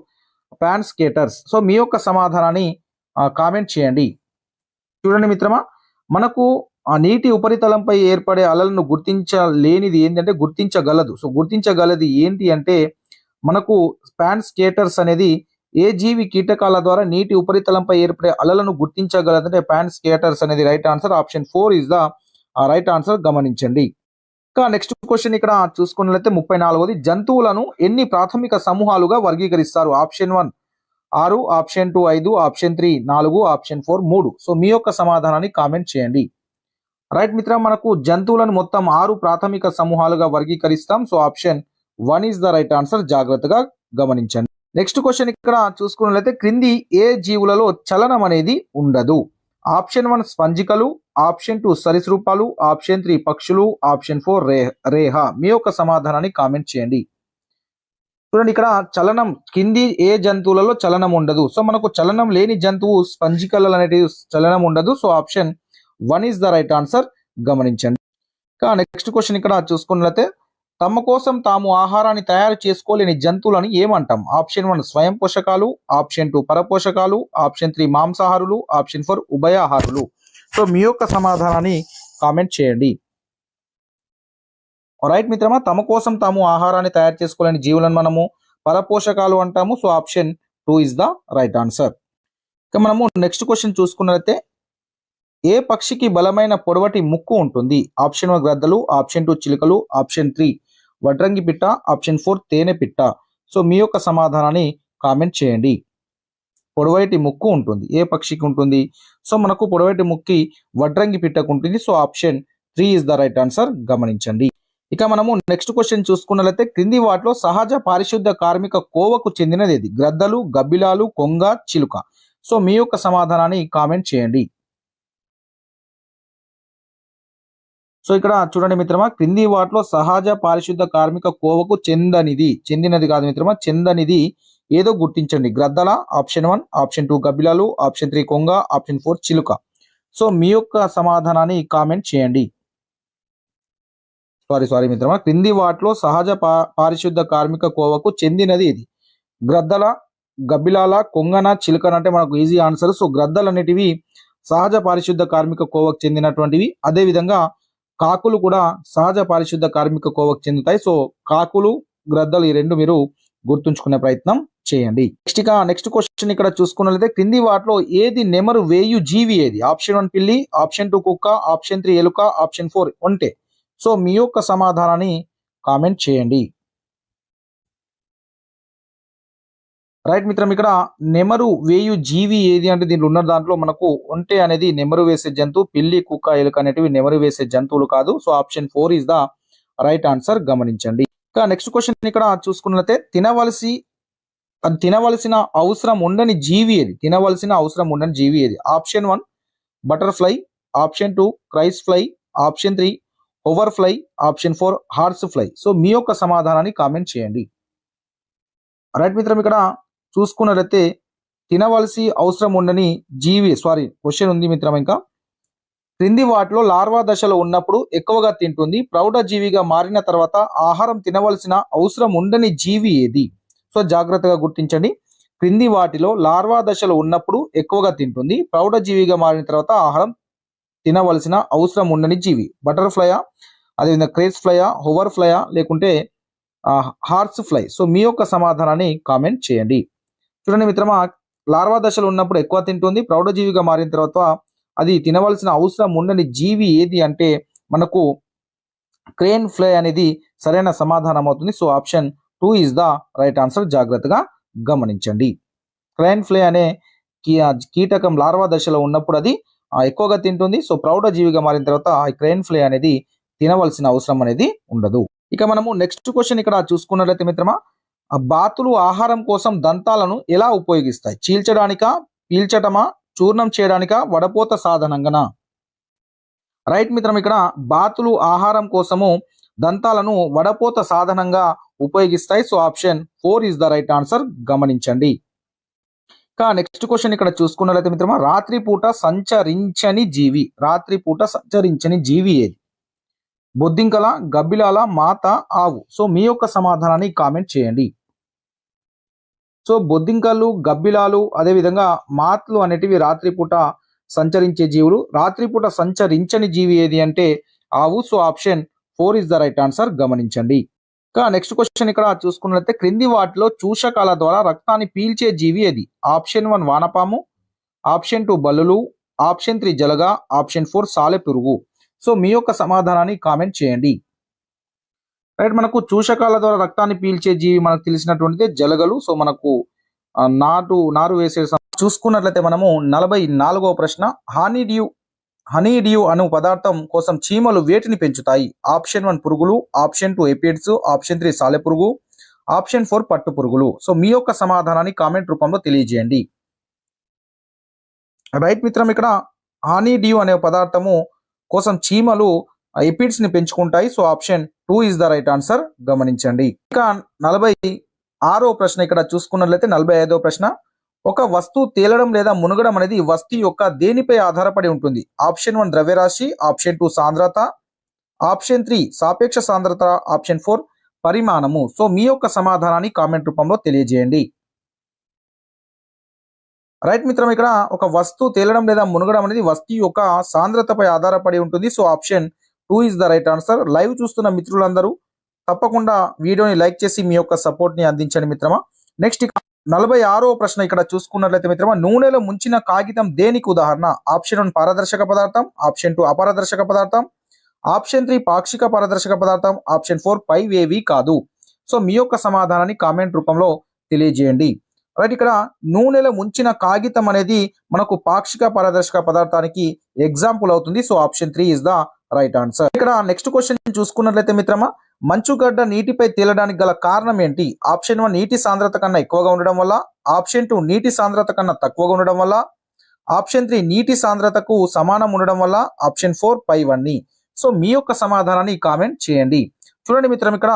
పాన్ స్కేటర్స్. సో మీ యొక్క సమాధానాన్ని కామెంట్ చేయండి. చూడండి మిత్రమా, మనకు ఆ నీటి ఉపరితలంపై ఏర్పడే అలలను గుర్తించలేనిది ఏంటంటే గుర్తించగలదు. సో గుర్తించగలది ఏంటి అంటే మనకు పాన్ స్కేటర్స్ అనేది ఏ జీవి కీటకాల ద్వారా నీటి ఉపరితలంపై ఏర్పడే అలలను గుర్తించగలదంటే పాన్ స్కేటర్స్ అనేది right answer. Option 4 is the right answer, గమనించండి. ఇంకా నెక్స్ట్ క్వశ్చన్ ఇక్కడ చూసుకున్నట్లయితే 34ది జంతువులను ఎన్ని ప్రాథమిక సమూహాలుగా వర్గీకరిస్తారు? Option 1 6, option 2 5, option 3 4, option 4 3. So మీ యొక్క సమాధానాన్ని కామెంట్ చేయండి. రైట్ మిత్ర, మనకు జంతువులను మొత్తం 6 ప్రాథమిక సమూహాలుగా వర్గీకరిస్తాం. So option 1 is the right answer, జాగ్రత్తగా గమనించండి. నెక్స్ట్ క్వశ్చన్ ఇక్కడ చూసుకున్నట్లయితే క్రింది ఏ జీవులలో చలనం అనేది ఉండదు? ఆప్షన్ 1 స్పంజికలు, ఆప్షన్ 2 సరీసృపాలు, ఆప్షన్ 3 పక్షులు, ఆప్షన్ 4 రేహ. మీ యొక్క సమాధానాన్ని కామెంట్ చేయండి. చూడండి, ఇక్కడ చలనం కింది ఏ జంతువులలో చలనం ఉండదు? సో మనకు చలనం లేని జంతువు స్పంజికలు అనేటివి చలనం ఉండదు. So option 1 is the right answer, గమనించండి. ఇంకా నెక్స్ట్ క్వశ్చన్ ఇక్కడ చూసుకున్నట్లయితే తమ కోసం తాము ఆహారాన్ని తయారు చేసుకోలేని జంతువులను ఏమంటాం? ఆప్షన్ 1 స్వయం పోషకాలు, ఆప్షన్ 2 పరపోషకాలు, ఆప్షన్ 3 మాంసాహారులు, ఆప్షన్ 4 ఉభయాహారులు. సో మీ యొక్క సమాధానాన్ని కామెంట్ చేయండి. రైట్ మిత్రమా, తమ కోసం తాము ఆహారాన్ని తయారు చేసుకోలేని జీవులను మనము పరపోషకాలు అంటాము. So option 2 is the right answer. ఇక మనము నెక్స్ట్ క్వశ్చన్ చూసుకున్నట్లయితే ఏ పక్షికి బలమైన పొడవటి ముక్కు ఉంటుంది? ఆప్షన్ 1 గ్రద్దలు, ఆప్షన్ 2 చిలుకలు, ఆప్షన్ 3 వడ్రంగి పిట్ట, ఆప్షన్ 4 తేనె పిట్ట. సో మీ యొక్క సమాధానాన్ని కామెంట్ చేయండి. పొడవైటి ముక్కు ఉంటుంది, ఏ పక్షికి ఉంటుంది? సో మనకు పొడవైటి ముక్కి వడ్రంగి పిట్టకు ఉంటుంది. So option 3 is the right answer, గమనించండి. ఇక మనము నెక్స్ట్ క్వశ్చన్ చూసుకున్నట్లయితే క్రింది వాటిలో సహజ పారిశుద్ధ కార్మిక కోవకు చెందినది ఏది? గ్రద్దలు, గబ్బిలాలు, కొంగ, చిలుక. సో మీ యొక్క సమాధానాన్ని కామెంట్ చేయండి. సో ఇక్కడ చూడండి మిత్రమా, క్రింది వాటిలో సహజ పారిశుద్ధ కార్మిక కోవకు చెందినది కాదు మిత్రమా, చెందనిది ఏదో గుర్తించండి. గ్రద్దల, ఆప్షన్ 1, ఆప్షన్ 2 గబ్బిలాలు, ఆప్షన్ 3 కొంగ, ఆప్షన్ 4 చిలుక. సో మీ యొక్క సమాధానాన్ని కామెంట్ చేయండి. సారీ మిత్రమా, క్రింది వాటిలో సహజ పారిశుద్ధ కార్మిక కోవకు చెందినది ఇది? గ్రద్దల, గబ్బిలాల, కొంగన, చిలుకన అంటే మనకు ఈజీ ఆన్సర్. సో గ్రద్దలు అనేటివి సహజ పారిశుద్ధ కార్మిక కోవకు చెందినటువంటివి. అదేవిధంగా కాకులు కూడా సహజ పారిశుద్ధ కార్మిక కోవకు చెందుతాయి. సో కాకులు, గ్రద్దలు ఈ రెండు మీరు గుర్తుంచుకునే ప్రయత్నం చేయండి. నెక్స్ట్ క్వశ్చన్ ఇక్కడ చూసుకున్నట్లయితే క్రింది వాటిలో ఏది నెమరు వేయు జీవి ఏది? ఆప్షన్ 1 పిల్లి, ఆప్షన్ 2 కుక్క, ఆప్షన్ 3 ఎలుక, ఆప్షన్ 4 ఒంటె. సో మీ యొక్క సమాధానాన్ని కామెంట్ చేయండి. రైట్ మిత్రం, ఇక్కడ నెమరు వేయు జీవి ఏది అంటే దీంట్లో ఉన్న దాంట్లో మనకు ఒంటె అనేది నెమరు వేసే జంతువు, పిల్లి, కుక్క, ఎలుక అనేటివి నెమరు వేసే జంతువులు కాదు. So option 4 is the right answer, గమనించండి. ఇంకా నెక్స్ట్ క్వశ్చన్ ఇక్కడ చూసుకున్నట్లయితే తినవలసిన అవసరం ఉండని జీవి ఏది? తినవలసిన అవసరం ఉండని జీవి ఏది? ఆప్షన్ 1 బటర్ఫ్లై, ఆప్షన్ 2 క్రైస్ fly, option 3 hoverfly, option 4 horse fly. So మీ యొక్క సమాధానాన్ని కామెంట్ చేయండి. రైట్ మిత్రం, ఇక్కడ చూసుకున్నట్లయితే తినవలసి అవసరం ఉండని జీవి క్వశ్చన్ ఉంది మిత్రం. ఇంకా క్రింది వాటిలో లార్వా దశలో ఉన్నప్పుడు ఎక్కువగా తింటుంది, ప్రౌఢ జీవిగా మారిన తర్వాత ఆహారం తినవలసిన అవసరం ఉండని జీవి ఏది? సో జాగ్రత్తగా గుర్తించండి. క్రింది వాటిలో లార్వా దశలో ఉన్నప్పుడు ఎక్కువగా తింటుంది, ప్రౌఢ జీవిగా మారిన తర్వాత ఆహారం తినవలసిన అవసరం ఉండని జీవి? బటర్ఫ్లయా, అదేవిధంగా క్రేస్ ఫ్లయా, హోవర్ ఫ్లయా, లేకుంటే హార్స్ ఫ్లై. సో మీ యొక్క సమాధానాన్ని కామెంట్ చేయండి. చూడండి మిత్రమా, లార్వా దశలో ఉన్నప్పుడు ఎక్కువ తింటుంది, ప్రౌఢజీవిగా మారిన తర్వాత అది తినవలసిన అవసరం ఉండని జీవి ఏది అంటే మనకు క్రేన్ ఫ్లై అనేది సరైన సమాధానం అవుతుంది. So option 2 is the right answer, జాగ్రత్తగా గమనించండి. క్రేన్ ఫ్లై అనే కీటకం లార్వా దశలో ఉన్నప్పుడు అది ఎక్కువగా తింటుంది. సో ప్రౌఢజీవిగా మారిన తర్వాత ఈ క్రేన్ ఫ్లై అనేది తినవలసిన అవసరం అనేది ఉండదు. ఇక మనము నెక్స్ట్ క్వశ్చన్ ఇక్కడ చూసుకున్నట్లయితే మిత్రమా, బాతులు ఆహారం కోసం దంతాలను ఎలా ఉపయోగిస్తాయి? చీల్చడానికా, పీల్చటమా, చూర్ణం చేయడానికా, వడపోత సాధనంగానా? రైట్ మిత్రం, ఇక్కడ బాతులు ఆహారం కోసము దంతాలను వడపోత సాధనంగా ఉపయోగిస్తాయి. So option 4 is the right answer, గమనించండి. ఇక నెక్స్ట్ క్వశ్చన్ ఇక్కడ చూసుకున్నట్లయితే మిత్రమా, రాత్రిపూట సంచరించని జీవి ఏది? బొద్దింకల, గబ్బిలాల, మాత, ఆవు. సో మీ యొక్క సమాధానాన్ని కామెంట్ చేయండి. సో బొద్దింకలు, గబ్బిలాలు, అదేవిధంగా మాత్లు అనేటివి రాత్రిపూట సంచరించే జీవులు. రాత్రిపూట సంచరించని జీవి ఏది అంటే ఆవు. So option 4 is the right answer, గమనించండి. ఇక నెక్స్ట్ క్వశ్చన్ ఇక్కడ చూసుకున్నట్లయితే క్రింది వాటిలో చూషకాల ద్వారా రక్తాన్ని పీల్చే జీవి ఏది? ఆప్షన్ 1 వానపాము, ఆప్షన్ 2 బల్లులు, ఆప్షన్ 3 జలగ, ఆప్షన్ 4 సాలెపురుగు. సో మీ యొక్క సమాధానాన్ని కామెంట్ చేయండి. రైట్, మనకు చూషకాల ద్వారా రక్తాన్ని పీల్చే జీవి మనకు తెలిసినటువంటిది జలగలు. సో మనకు నారు వేసే చూసుకున్నట్లయితే మనము 44వ ప్రశ్న, హనీడ్యూ అను పదార్థం కోసం చీమలు వేటిని పెంచుతాయి? ఆప్షన్ 1 పురుగులు, ఆప్షన్ 2 ఎపిడ్స్, ఆప్షన్ 3 సాలెపురుగు, ఆప్షన్ 4 పట్టు పురుగులు. సో మీ యొక్క సమాధానాన్ని కామెంట్ రూపంలో తెలియజేయండి. రైట్ మిత్రం, ఇక్కడ హనీడ్యూ అనే పదార్థము కోసం చీమలు ఎపిడ్స్ ని పెంచుకుంటాయి. So option 2 is the right answer, గమనించండి. ఇక 46వ ప్రశ్న ఇక్కడ చూసుకున్నట్లయితే 45వ ప్రశ్న, ఒక వస్తువు తేలడం లేదా మునగడం అనేది వస్తువు యొక్క దేనిపై ఆధారపడి ఉంటుంది? ఆప్షన్ 1 ద్రవ్యరాశి, ఆప్షన్ 2 సాంద్రత, ఆప్షన్ 3 సాపేక్ష సాంద్రత, ఆప్షన్ 4 పరిమాణము. సో మీ యొక్క సమాధానాన్ని కామెంట్ రూపంలో తెలియజేయండి. రైట్ మిత్రం, ఇక్కడ ఒక వస్తువు తేలడం లేదా మునగడం అనేది వస్తువు యొక్క సాంద్రతపై ఆధారపడి ఉంటుంది. So option 2 is the right answer. Live చూస్తున్న మిత్రులందరూ తప్పకుండా వీడియోని లైక్ చేసి మీ యొక్క సపోర్ట్ ని అందించండి మిత్రమా. నెక్స్ట్ 46వ ప్రశ్న ఇక్కడ చూసుకున్నట్లయితే మిత్రమా, నూనెలో ముంచిన కాగితం దేనికి ఉదాహరణ? ఆప్షన్ 1 పారదర్శక పదార్థం, ఆప్షన్ 2 అపారదర్శక పదార్థం, ఆప్షన్ 3 పాక్షిక పారదర్శక పదార్థం, ఆప్షన్ 4 పైవేవి కాదు. సో మీ యొక్క సమాధానాన్ని కామెంట్ రూపంలో తెలియజేయండి. రైట్, ఇక్కడ నూనెలో ముంచిన కాగితం అనేది మనకు పాక్షిక పారదర్శక పదార్థానికి ఎగ్జాంపుల్ అవుతుంది. So option 3 is the right answer. ఇక్కడ నెక్స్ట్ క్వశ్చన్ చూసుకున్నట్లయితే మిత్రమా, మంచుగడ్డ నీటిపై తేలడానికి గల కారణం ఏంటి? ఆప్షన్ 1 నీటి సాంద్రత కన్నా ఎక్కువగా ఉండడం వల్ల, ఆప్షన్ 2 నీటి సాంద్రత కన్నా తక్కువగా ఉండడం వల్ల, ఆప్షన్ 3 నీటి సాంద్రతకు సమానం ఉండడం వల్ల, ఆప్షన్ 4 పైవన్నీ. సో మీ యొక్క సమాధానాన్ని కామెంట్ చేయండి. చూడండి మిత్రం, ఇక్కడ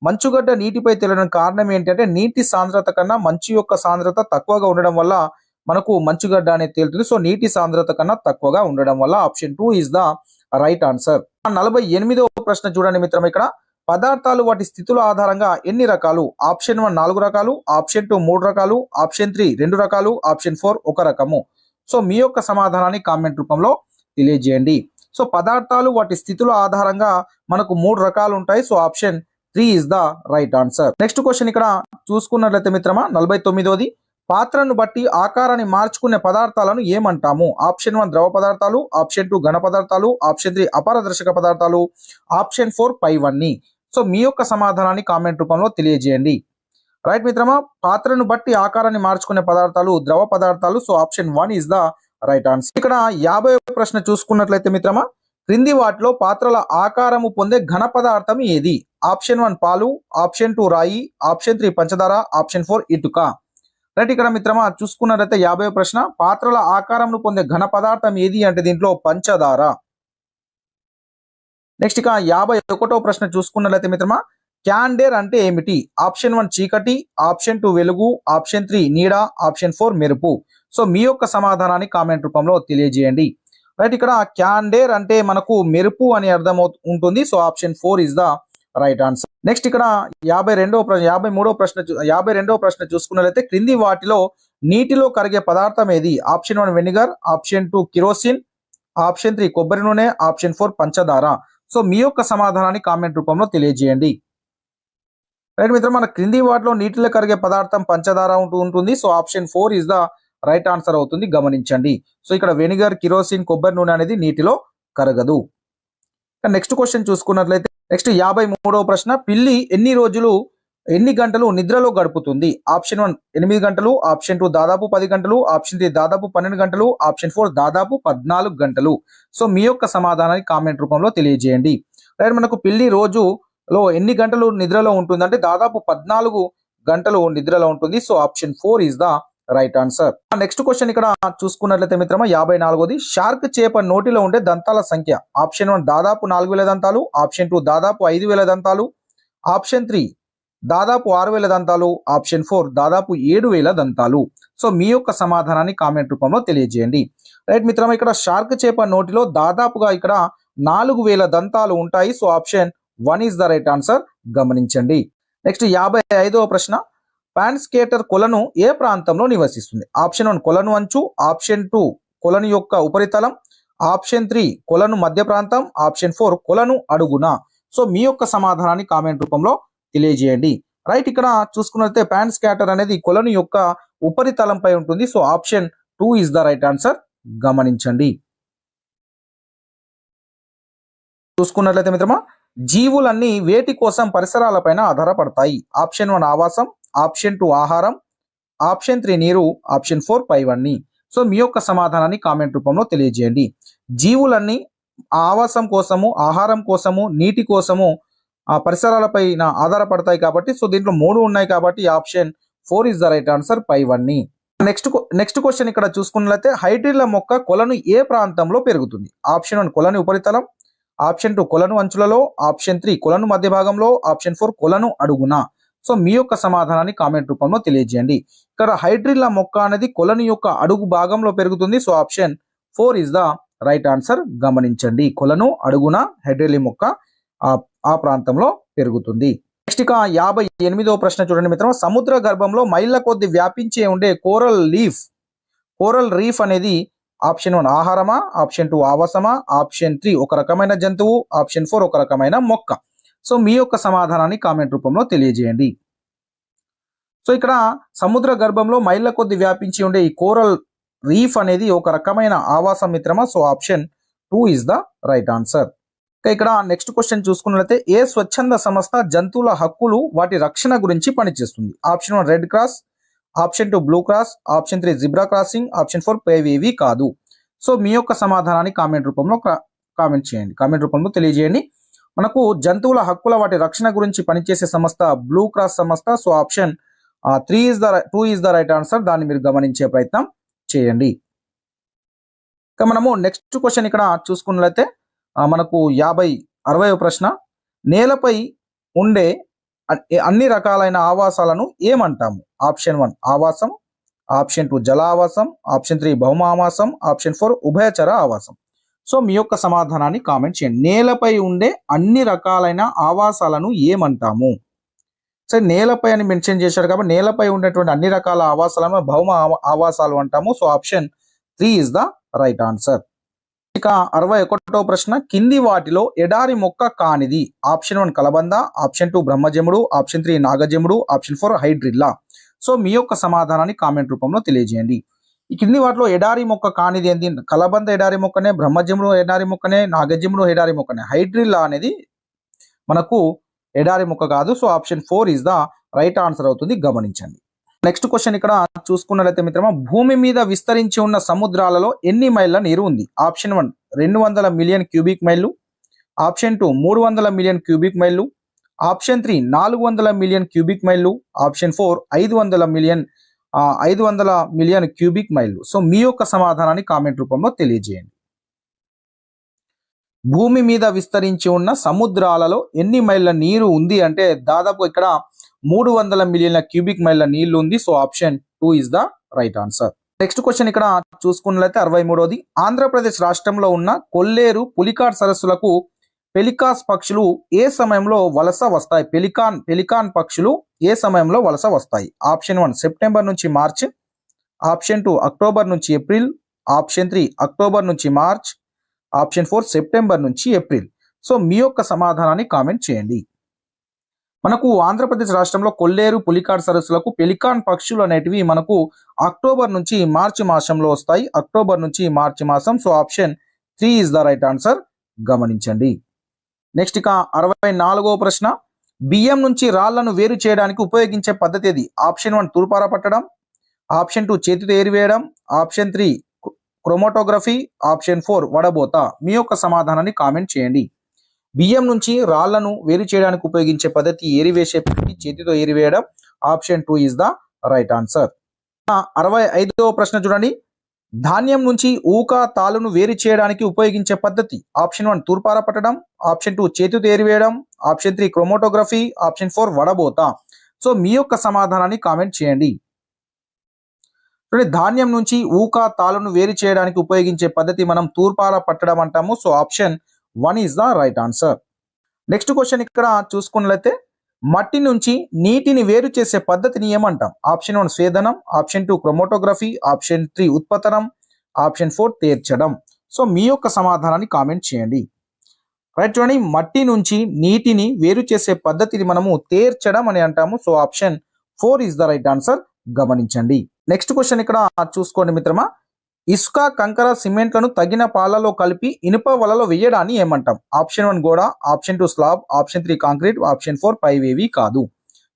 మంచుగడ్డ నీటిపై తేలడానికి కారణం ఏంటంటే నీటి సాంద్రత కన్నా మంచు యొక్క సాంద్రత తక్కువగా ఉండడం వల్ల మనకు మంచుగడ్డ అనేది తేలుతుంది. సో నీటి సాంద్రత కన్నా తక్కువగా ఉండడం వల్ల option 2 is the right answer. 48వ ప్రశ్న చూడండి మిత్రం, ఇక్కడ పదార్థాలు వాటి స్థితుల ఆధారంగా ఎన్ని రకాలు? ఆప్షన్ 1 4 రకాలు, ఆప్షన్ 2 3 రకాలు, ఆప్షన్ 3 2 రకాలు, ఆప్షన్ 4 1 రకము. సో మీ యొక్క సమాధానాన్ని కామెంట్ రూపంలో తెలియజేయండి. సో పదార్థాలు వాటి స్థితుల ఆధారంగా మనకు 3 రకాలు ఉంటాయి. So option 3 is the right answer. Next question ఇక్కడ చూసుకున్నట్లయితే మిత్రమా, 49వది, పాత్రను బట్టి ఆకారాన్ని మార్చుకునే పదార్థాలను ఏమంటాము? ఆప్షన్ 1 ద్రవ పదార్థాలు, ఆప్షన్ 2 ఘన పదార్థాలు, ఆప్షన్ 3 అపారదర్శక పదార్థాలు, ఆప్షన్ 4 పైవన్నీ. సో మీ యొక్క సమాధానాన్ని కామెంట్ రూపంలో తెలియజేయండి. రైట్ మిత్రమా, పాత్రను బట్టి ఆకారాన్ని మార్చుకునే పదార్థాలు ద్రవ పదార్థాలు. So option 1 is the right answer. ఇక్కడ 50వ ప్రశ్న చూసుకున్నట్లయితే మిత్రమా, క్రింది వాటిలో పాత్రల ఆకారము పొందే ఘన పదార్థం ఏది? ఆప్షన్ 1 పాలు, ఆప్షన్ 2 రాయి, ఆప్షన్ 3 పంచదార, ఆప్షన్ 4 ఇటుక. రైట్, ఇక్కడ మిత్రమా చూసుకున్నట్లయితే 50వ ప్రశ్న, పాత్రల ఆకారంను పొందే ఘన పదార్థం ఏది అంటే దీంట్లో పంచదార. నెక్స్ట్ ఇక 51వ ప్రశ్న చూసుకున్నట్లయితే మిత్రమా, క్యాండేర్ అంటే ఏమిటి? ఆప్షన్ 1 చీకటి, ఆప్షన్ 2 వెలుగు, ఆప్షన్ 3 నీడ, ఆప్షన్ 4 మెరుపు. సో మీ యొక్క సమాధానాన్ని కామెంట్ రూపంలో తెలియజేయండి. రైట్, ఇక్కడ క్యాండేర్ అంటే మనకు మెరుపు అని అర్థం ఉంటుంది. So option 4 is the right answer. Next ఇక్కడ 52వ ప్రశ్న చూసుకున్నట్లయితే క్రింది వాటిలో నీటిలో కరిగే పదార్థం ఏది? Option 1 vinegar, option 2 kerosene, option 3 కొబ్బరి నూనె, ఆప్షన్ 4 పంచదార. సో మీ యొక్క సమాధానాన్ని కామెంట్ రూపంలో తెలియజేయండి. రైట్ మిత్రం, మన క్రింది వాటిలో నీటిలో కరిగే పదార్థం పంచదార ఉంటుంది. So option 4 is the right answer అవుతుంది, గమనించండి. సో ఇక్కడ వెనిగర్, కిరోసిన్, కొబ్బరి నూనె అనేది నీటిలో కరగదు. నెక్స్ట్ క్వశ్చన్ చూసుకున్నట్లయితే నెక్స్ట్ 53వ ప్రశ్న, పిల్లి ఎన్ని గంటలు నిద్రలో గడుపుతుంది? ఆప్షన్ 1 8 గంటలు, ఆప్షన్ 2 దాదాపు 10 గంటలు, ఆప్షన్ 3 దాదాపు 12 గంటలు, ఆప్షన్ 4 దాదాపు 14 గంటలు. సో మీ యొక్క సమాధానాన్ని కామెంట్ రూపంలో తెలియజేయండి. రైట్, మనకు పిల్లి రోజులో ఎన్ని గంటలు నిద్రలో ఉంటుంది అంటే దాదాపు 14 గంటలు నిద్రలో ఉంటుంది. So option 4 is the right answer. Next question ఇక్కడ చూసుకున్నట్లయితే మిత్రమా 54ది, షార్క్ చేప నోటిలో ఉండే దంతాల సంఖ్య. ఆప్షన్ 1 దాదాపు 4000 దంతాలు, ఆప్షన్ 2 దాదాపు 5000 దంతాలు, ఆప్షన్ 3 దాదాపు 6000 దంతాలు, ఆప్షన్ 4 దాదాపు 7000 దంతాలు. సో మీ యొక్క సమాధానాన్ని కామెంట్ రూపంలో తెలియజేయండి. రైట్ మిత్రమా, ఇక్కడ షార్క్ చేప నోటిలో దాదాపుగా ఇక్కడ 4000 దంతాలు ఉంటాయి. So option 1 is the right answer, గమనించండి. నెక్స్ట్ 55వ ప్రశ్న, పాన్ స్కేటర్ కొలను ఏ ప్రాంతంలో నివసిస్తుంది? ఆప్షన్ 1 కొలను అంచు, ఆప్షన్ 2 కొలను యొక్క ఉపరితలం, ఆప్షన్ 3 కొలను మధ్య ప్రాంతం, ఆప్షన్ 4 కొలను అడుగున. సో మీ యొక్క సమాధానాన్ని కామెంట్ రూపంలో తెలియజేయండి. రైట్, ఇక్కడ చూసుకున్నట్లయితే పాన్ స్కాటర్ అనేది కొలను యొక్క ఉపరితలంపై ఉంటుంది. So option 2 is the right answer, గమనించండి. చూసుకున్నట్లయితే మిత్రమా, జీవులన్నీ వేటి కోసం పరిసరాలపైన ఆధారపడతాయి? ఆప్షన్ 1 ఆవాసం, ఆప్షన్ 2 ఆహారం, ఆప్షన్ 3 నీరు, ఆప్షన్ 4 పైవన్నీ. సో మీ యొక్క సమాధానాన్ని కామెంట్ రూపంలో తెలియజేయండి. జీవులన్నీ ఆవాసం కోసము, ఆహారం కోసము, నీటి కోసము ఆ పరిసరాలపైన ఆధారపడతాయి కాబట్టి, సో దీంట్లో 3 ఉన్నాయి కాబట్టి option 4 is the right answer, పైవన్నీ. నెక్స్ట్ క్వశ్చన్ ఇక్కడ చూసుకున్నట్లయితే హైడ్రిల్ల మొక్క కొలను ఏ ప్రాంతంలో పెరుగుతుంది? ఆప్షన్ 1 కొలను ఉపరితలం, ఆప్షన్ 2 కొలను అంచులలో, ఆప్షన్ 3 కొలను మధ్య భాగంలో, ఆప్షన్ 4 కొలను అడుగున. సో మీ యొక్క సమాధానాన్ని కామెంట్ రూపంలో తెలియజేయండి. ఇక్కడ హైడ్రిల్లా మొక్క అనేది కొలను యొక్క అడుగు భాగంలో పెరుగుతుంది. So option 4 is the right answer, గమనించండి. కొలను అడుగున హైడ్రిల్లా మొక్క ఆ ప్రాంతంలో పెరుగుతుంది. నెక్స్ట్ ఇక 58వ ప్రశ్న చూడండి మిత్రం, సముద్ర గర్భంలో మైళ్ళ కొద్ది వ్యాపించే ఉండే కోరల్ రీఫ్ అనేది ఆప్షన్ 1 ఆహారమా, ఆప్షన్ 2 ఆవాసమా, ఆప్షన్ 3 ఒక రకమైన జంతువు, ఆప్షన్ 4 ఒక రకమైన మొక్క. సో మీ యొక్క సమాధానాన్ని కామెంట్ రూపంలో తెలియజేయండి. సో ఇక్కడ సముద్ర గర్భంలో మైళ్ళ కొద్ది వ్యాపించి ఉండే ఈ కోరల్ రీఫ్ అనేది ఒక రకమైన ఆవాసం మిత్రమా. So option 2 is the right answer. ఇక్కడ నెక్స్ట్ క్వశ్చన్ చూసుకున్నట్లయితే ఏ స్వచ్ఛంద సంస్థ జంతువుల హక్కులు వాటి రక్షణ గురించి పనిచేస్తుంది? Option 1 red cross, option 2 blue cross, option 3 zebra crossing, option 4 పేవేవి కాదు. సో మీ యొక్క సమాధానాన్ని కామెంట్ రూపంలో కామెంట్ రూపంలో తెలియజేయండి. మనకు జంతువుల హక్కుల వాటి రక్షణ గురించి పనిచేసే సంస్థ బ్లూ క్రాస్ సంస్థ. So option 2 is the right answer, దాన్ని మీరు గమనించే ప్రయత్నం చేయండి. ఇక మనము నెక్స్ట్ క్వశ్చన్ ఇక్కడ చూసుకున్నట్లయితే మనకు 60వ ప్రశ్న, నేలపై ఉండే అన్ని రకాలైన ఆవాసాలను ఏమంటాము? ఆప్షన్ 1 ఆవాసం, ఆప్షన్ 2 జల ఆవాసం, ఆప్షన్ 3 భౌమ ఆవాసం, ఆప్షన్ 4 ఉభయచర ఆవాసం. సో మీ యొక్క సమాధానాన్ని కామెంట్ చేయండి. నేలపై ఉండే అన్ని రకాలైన ఆవాసాలను ఏమంటాము? సో నేలపై అని మెన్షన్ చేశారు కాబట్టి నేలపై ఉండేటువంటి అన్ని రకాల ఆవాసాలను భౌమ ఆవాసాలు అంటాము. So option 3 is the right answer. ఇక 61వ ప్రశ్న, కింది వాటిలో ఎడారి మొక్క కానిది? ఆప్షన్ 1 కలబంద, ఆప్షన్ 2 బ్రహ్మజముడు, ఆప్షన్ 3 నాగజముడు, ఆప్షన్ 4 హైడ్రిల్లా. సో మీ యొక్క సమాధానాన్ని కామెంట్ రూపంలో తెలియజేయండి. ఈ కింది వాటిలో ఎడారి మొక్క కానిది ఏంటి? కలబంద ఎడారి మొక్కనే, బ్రహ్మజముడు ఎడారి మొక్కనే, నాగజముడు ఎడారి మొక్కనే. హైడ్రిల్లా అనేది మనకు ఎడారి మొక్క కాదు. So option 4 is the right answer అవుతుంది, గమనించండి. నెక్స్ట్ క్వశ్చన్ ఇక్కడ చూసుకున్నట్లయితే మిత్రమా, భూమి మీద విస్తరించి ఉన్న సముద్రాలలో ఎన్ని మైళ్ళ నీరు ఉంది? ఆప్షన్ 1 200 మిలియన్ క్యూబిక్ మైళ్ళు, ఆప్షన్ 2 300 మిలియన్ క్యూబిక్ మైళ్ళు, ఆప్షన్ 3 400 మిలియన్ క్యూబిక్ మైళ్ళు, ఆప్షన్ 4 500 మిలియన్ క్యూబిక్ మైళ్ళు. సో మీ యొక్క సమాధానాన్ని కామెంట్ రూపంలో తెలియజేయండి. భూమి మీద విస్తరించి ఉన్న సముద్రాలలో ఎన్ని మైళ్ళ నీరు ఉంది అంటే దాదాపు ఇక్కడ 300 మిలియన్ల క్యూబిక్ మైళ్ళ నీళ్లు ఉంది. So option 2 is the right answer. Next question ఇక్కడ చూసుకున్నట్లయితే 63వది, ఆంధ్రప్రదేశ్ రాష్ట్రంలో ఉన్న కొల్లేరు పులికాట్ సరస్సులకు పెలికాస్ పక్షులు ఏ సమయంలో వలస వస్తాయి? పెలికాన్ పక్షులు ఏ సమయంలో వలస వస్తాయి? ఆప్షన్ 1 సెప్టెంబర్ నుంచి మార్చ్, ఆప్షన్ 2 అక్టోబర్ నుంచి ఏప్రిల్, ఆప్షన్ 3 అక్టోబర్ నుంచి మార్చ్, ఆప్షన్ 4 సెప్టెంబర్ నుంచి ఏప్రిల్. సో మీ యొక్క సమాధానాన్ని కామెంట్ చేయండి. మనకు ఆంధ్రప్రదేశ్ రాష్ట్రంలో కొల్లేరు పులికాట్ సరస్సులకు పెలికాన్ పక్షులు అనేటివి మనకు అక్టోబర్ నుంచి మార్చి మాసంలో వస్తాయి. అక్టోబర్ నుంచి మార్చి మాసం. So option 3 is the right answer, గమనించండి. నెక్స్ట్ ఇక 64వ ప్రశ్న, బియ్యం నుంచి రాళ్లను వేరు చేయడానికి ఉపయోగించే పద్ధతి ఏది? ఆప్షన్ 1 తూర్పార పట్టడం, ఆప్షన్ 2 చేతితో ఏరివేయడం, ఆప్షన్ 3 క్రోమోటోగ్రఫీ, ఆప్షన్ 4 వడబోత. మీ యొక్క సమాధానాన్ని కామెంట్ చేయండి. బియ్యం నుంచి రాళ్లను వేరు చేయడానికి ఉపయోగించే పద్ధతి ఏరివేసే పద్ధతి చేతితో ఏరివేయడం. Option 2 is the right answer. 65వ ప్రశ్న చూడండి. ధాన్యం నుంచి ఊక తాలును వేరు చేయడానికి ఉపయోగించే పద్ధతి. ఆప్షన్ 1 తూర్పార పట్టడం, ఆప్షన్ 2 చేతితో ఏరివేయడం, ఆప్షన్ 3 క్రోమోటోగ్రఫీ, ఆప్షన్ 4 వడబోత. సో మీ యొక్క సమాధానాన్ని కామెంట్ చేయండి. చూడండి, ధాన్యం నుంచి ఊక తాలును వేరు చేయడానికి ఉపయోగించే పద్ధతి మనం తూర్పార పట్టడం అంటాము. So option 1 is the right answer. Next question ఇక్కడ చూసుకున్నట్లయితే మట్టి నుంచి నీటిని వేరు చేసే పద్ధతిని ఏమంటాం? ఆప్షన్ 1 స్వేదనం, ఆప్షన్ 2 క్రోమోటోగ్రఫీ, ఆప్షన్ 3 ఉత్పతనం, ఆప్షన్ 4 తేర్చడం. సో మీ యొక్క సమాధానాన్ని కామెంట్ చేయండి. రైట్, చూడండి, మట్టి నుంచి నీటిని వేరు చేసే పద్ధతిని మనము తేర్చడం అని అంటాము. So option 4 is the right answer. గమనించండి. నెక్స్ట్ క్వశ్చన్ ఇక్కడ చూసుకోండి మిత్రమా. ఇసుక, కంకర, సిమెంట్లను తగిన పాలలో కలిపి ఇనుప వలలో వేయడాన్ని ఏమంటాం? ఆప్షన్ 1 గోడ, option 2 slab, option 3 concrete, option 4 పైవేవి కాదు.